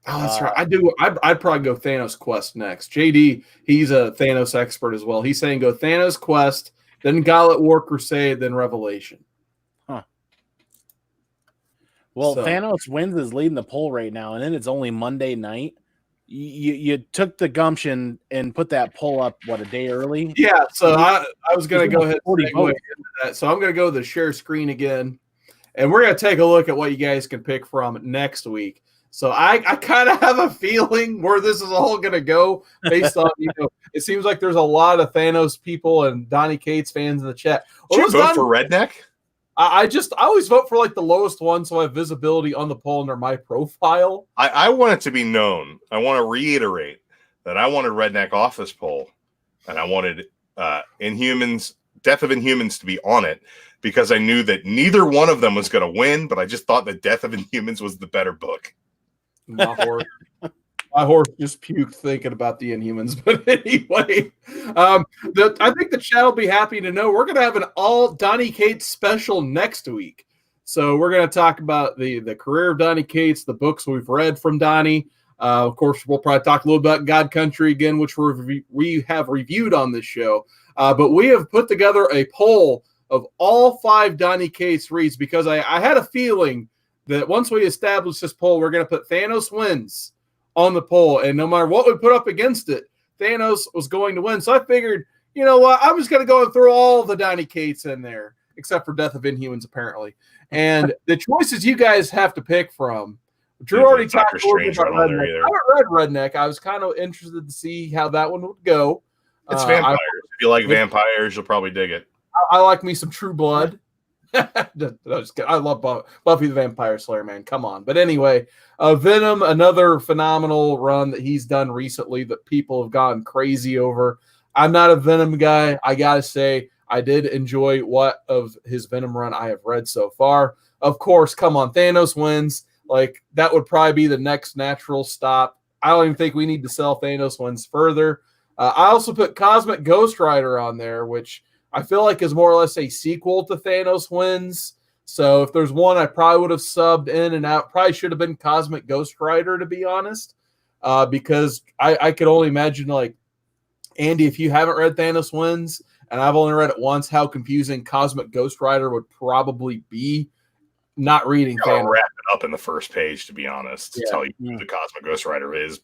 Oh, that's right. I'd probably go Thanos Quest next. JD, he's a Thanos expert as well. He's saying go Thanos Quest, then Gauntlet War Crusade, then Revelation. Well, Thanos Wins is leading the poll right now, and then it's only Monday night. You took the gumption and put that poll up, a day early? Yeah, so I was going to go ahead and segue into that. So I'm going to go to the share screen again, and we're going to take a look at what you guys can pick from next week. So I kind of have a feeling where this is all going to go based on, it seems like there's a lot of Thanos people and Donnie Cates fans in the chat. Did you vote for Redneck? I always vote for the lowest one, so I have visibility on the poll under my profile. I want it to be known. I want to reiterate that I wanted Redneck off this poll, and I wanted Death of Inhumans to be on it, because I knew that neither one of them was going to win, but I just thought the Death of Inhumans was the better book. My horse just puked thinking about the Inhumans. But anyway, I think the chat will be happy to know we're going to have an all Donny Cates special next week. So we're going to talk about the career of Donny Cates, the books we've read from Donny. Of course, we'll probably talk a little about God Country again, which we have reviewed on this show. But we have put together a poll of all 5 Donny Cates reads because I had a feeling that once we establish this poll, we're going to put Thanos wins on the poll. And no matter what we put up against it, Thanos was going to win. So I figured, you know what, I'm just going to go and throw all the Donny Cates in there, except for Death of Inhumans, apparently. And the choices you guys have to pick from. Drew already talked a little bit about Redneck. I haven't read Redneck. I was kind of interested to see how that one would go. It's vampires. If you like vampires, you'll probably dig it. I like me some True Blood. I love Buffy the Vampire Slayer, man. Come on. But anyway, Venom, another phenomenal run that he's done recently that people have gone crazy over. I'm not a Venom guy. I got to say, I did enjoy what of his Venom run I have read so far. Of course, come on, Thanos wins. Like, that would probably be the next natural stop. I don't even think we need to sell Thanos wins further. I also put Cosmic Ghost Rider on there, which I feel like is more or less a sequel to Thanos Wins. So if there's one I probably would have subbed in and out, probably should have been Cosmic Ghost Rider, to be honest, because I could only imagine, like, Andy, if you haven't read Thanos Wins, and I've only read it once, how confusing Cosmic Ghost Rider would probably be not reading Thanos. Wrap it up in the first page, to be honest, to tell you who the Cosmic Ghost Rider is,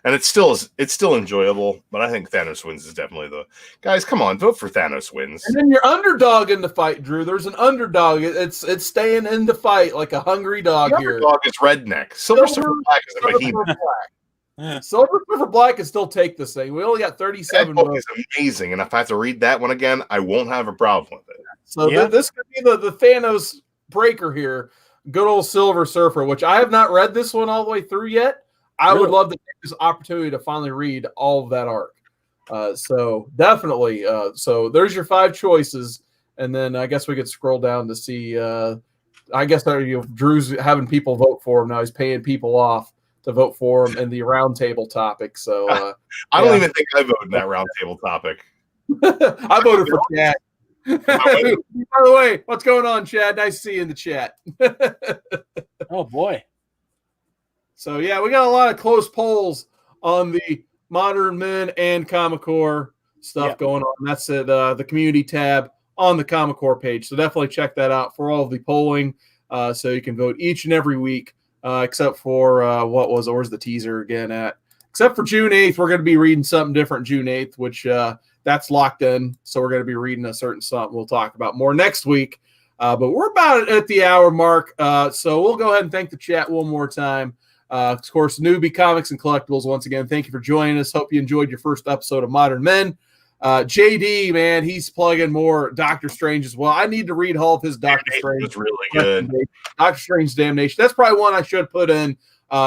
and it's still enjoyable, but I think Thanos Wins is definitely the guys. Come on, vote for Thanos Wins. And then your underdog in the fight, Drew. There's an underdog. It's staying in the fight like a hungry dog the here. Underdog is Redneck. Silver Surfer Black is a behemoth. Silver Surfer Black can still take this thing. We only got 37 That book is amazing, and if I have to read that one again, I won't have a problem with it. So this could be the Thanos breaker here. Good old Silver Surfer, which I have not read this one all the way through yet. I would love to take this opportunity to finally read all of that arc. So definitely. So there's your 5 choices. And then I guess we could scroll down to see, I guess Drew's having people vote for him now. He's paying people off to vote for him in the roundtable topic. So I don't even think I voted in that roundtable topic. I voted for Chad. By the way, what's going on, Chad? Nice to see you in the chat. Oh, boy. So, yeah, we got a lot of close polls on the Modern Men and Comic Core stuff going on. That's at the community tab on the Comic Core page. So definitely check that out for all of the polling so you can vote each and every week, except for where's the teaser again at? Except for June 8th, we're going to be reading something different June 8th, which that's locked in. So we're going to be reading a certain something we'll talk about more next week. But we're about at the hour mark. So we'll go ahead and thank the chat one more time. Of course, Newbie Comics and Collectibles, once again, thank you for joining us. Hope you enjoyed your first episode of Modern Men. JD, man, he's plugging more Doctor Strange as well. I need to read all of his Doctor Strange. It's really good. Doctor Strange Damnation. That's probably one I should put in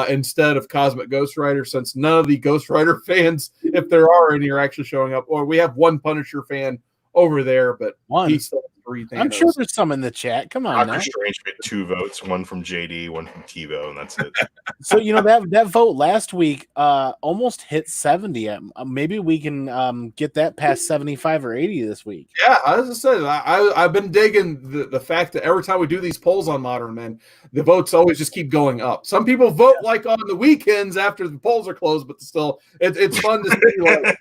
instead of Cosmic Ghost Rider, since none of the Ghost Rider fans, if there are any, are actually showing up. Or we have one Punisher fan over there, but he's still 3 Thanos. I'm sure there's some in the chat. Come on, Doctor Strange get 2 votes, one from JD, one from TiVo, and that's it. So that vote last week almost hit 70. Maybe we can get that past 75 or 80 this week. Yeah, as I said, I've been digging the fact that every time we do these polls on Modern Men, the votes always just keep going up. Some people vote like on the weekends after the polls are closed, but still, it's fun to see. Like,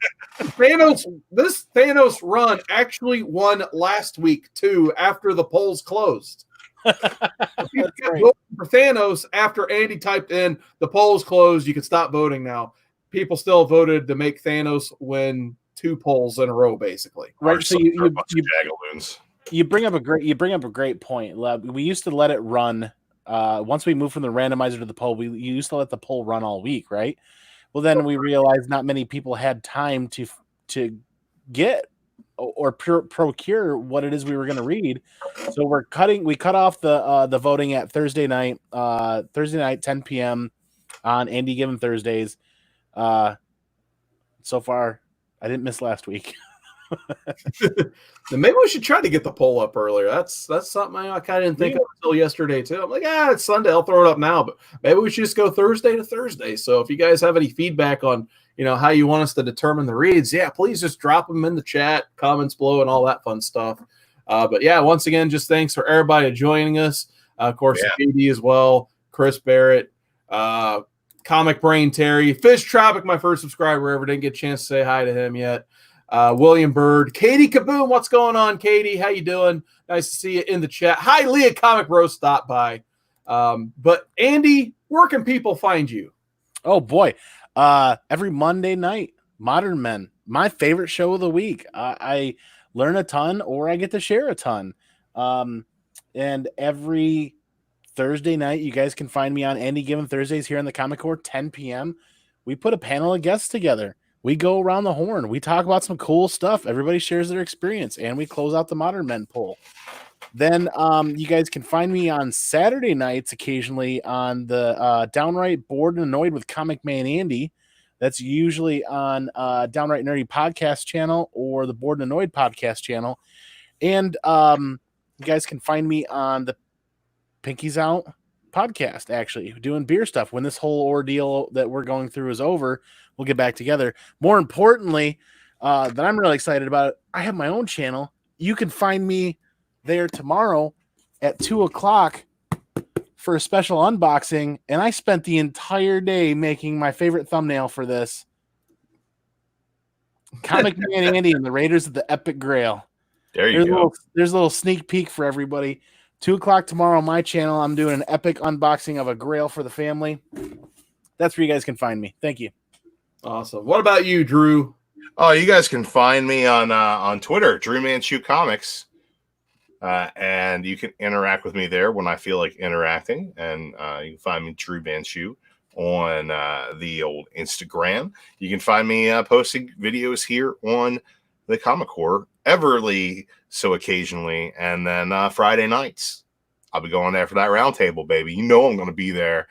this Thanos run actually won last week too after the polls closed. People kept voting for Thanos after Andy typed in the polls closed. You can stop voting now. People still voted to make Thanos win 2 polls in a row, basically. Right. So you bring up a great point. We used to let it run. Once we moved from the randomizer to the poll, we used to let the poll run all week, right? Well, then we realized not many people had time to get or procure what it is we were going to read. So we cut off the voting at Thursday night, 10 p.m. on Andy Given Thursdays. So far, I didn't miss last week. Then maybe we should try to get the poll up earlier. That's something I kind of didn't think of until yesterday too. I'm like, it's Sunday. I'll throw it up now, but maybe we should just go Thursday to Thursday. So if you guys have any feedback on, how you want us to determine the reads, please just drop them in the chat, comments below, and all that fun stuff. But once again, just thanks for everybody joining us. Of course, JD as well, Chris Barrett, Comic Brain Terry, Fish Tropic, my first subscriber ever. Didn't get a chance to say hi to him yet. William Bird, Katie Kaboom, what's going on, Katie? How you doing? Nice to see you in the chat. Hi, Leah Comic Bro, stop by. But Andy, where can people find you? Oh boy, every Monday night, Modern Men, my favorite show of the week. I learn a ton, or I get to share a ton. And every Thursday night, you guys can find me on Any Given Thursdays here on the Comic Core, 10 p.m. We put a panel of guests together. We go around the horn. We talk about some cool stuff. Everybody shares their experience, and we close out the Modern Men poll. Then you guys can find me on Saturday nights occasionally on the Downright Bored and Annoyed with ComicManAndy. That's usually on Downright Nerdy podcast channel or the Bored and Annoyed podcast channel. And you guys can find me on the Pinkies Out podcast, actually, doing beer stuff. When this whole ordeal that we're going through is over, we'll get back together. More importantly, that I'm really excited about, I have my own channel. You can find me there tomorrow at 2:00 for a special unboxing, and I spent the entire day making my favorite thumbnail for this. ComicManAndy and the Raiders of the Epic Grail. There's go. There's a little sneak peek for everybody. 2:00 tomorrow on my channel. I'm doing an epic unboxing of a Grail for the family. That's where you guys can find me. Thank you. Awesome. What about you, Drew? Oh, you guys can find me on Twitter, DruManchu Comics. And you can interact with me there when I feel like interacting. And you can find me, Drew Manchu, on the old Instagram. You can find me posting videos here on the Comic Core, everly so occasionally. And then Friday nights, I'll be going there for that roundtable, baby. You know I'm going to be there.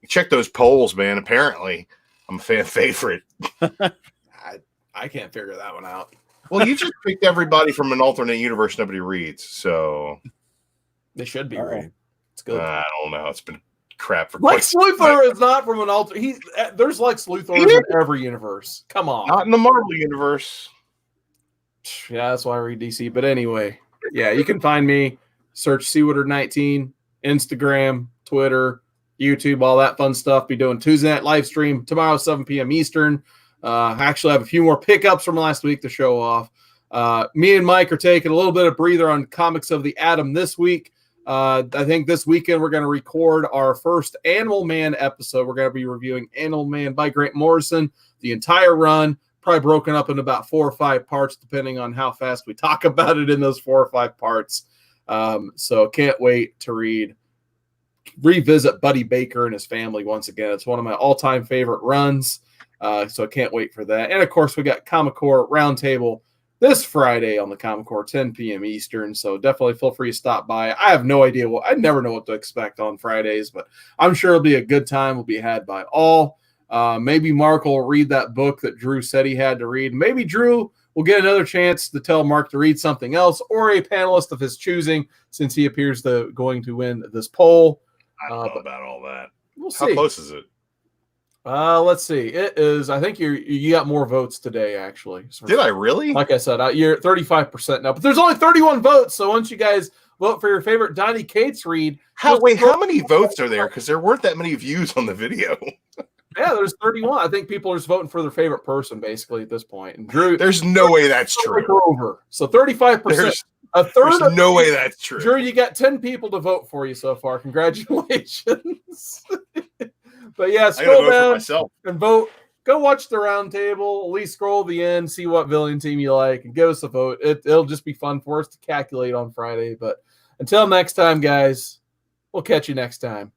Check those polls, man. Apparently, I'm a fan favorite. I can't figure that one out. Well, you just picked everybody from an alternate universe nobody reads, so they should be right. It's good. I don't know. It's been crap for Lex Luthor is not from an alternate. There's Lex Luthor in every universe. Come on, not in the Marvel universe. Yeah, that's why I read DC. But anyway, you can find me. Search Seawater19, Instagram, Twitter, YouTube, all that fun stuff. Be doing Tuesday night live stream tomorrow, 7 p.m. Eastern. Actually, I have a few more pickups from last week to show off. Me and Mike are taking a little bit of breather on Comics of the Atom this week. I think this weekend we're going to record our first Animal Man episode. We're going to be reviewing Animal Man by Grant Morrison, the entire run, probably broken up in about 4 or 5 parts, depending on how fast we talk about it in those 4 or 5 parts. So can't wait to revisit Buddy Baker and his family once again. It's one of my all-time favorite runs. So I can't wait for that. And, of course, we got Comic Core Roundtable this Friday on the Comic Core, 10 p.m. Eastern. So definitely feel free to stop by. I have no idea I never know what to expect on Fridays, but I'm sure it'll be a good time. Will be had by all. Maybe Mark will read that book that Drew said he had to read. Maybe Drew will get another chance to tell Mark to read something else or a panelist of his choosing, since he appears going to win this poll. I don't know about all that. We'll see. How close is it? Let's see. It is. I think you got more votes today, actually. So, did I really? Like I said, you're at 35% now, but there's only 31 votes. So once you guys vote for your favorite Donnie Cates read, how many votes are there? Because there weren't that many views on the video. Yeah, there's 31. I think people are just voting for their favorite person basically at this point. And Drew, there's no way that's true. Over. So 35%. A third. There's no way that's true. Drew, you got 10 people to vote for you so far. Congratulations. But yeah, scroll down and vote. Go watch the roundtable. At least scroll to the end, see what villain team you like, and give us a vote. It'll just be fun for us to calculate on Friday. But until next time, guys, we'll catch you next time.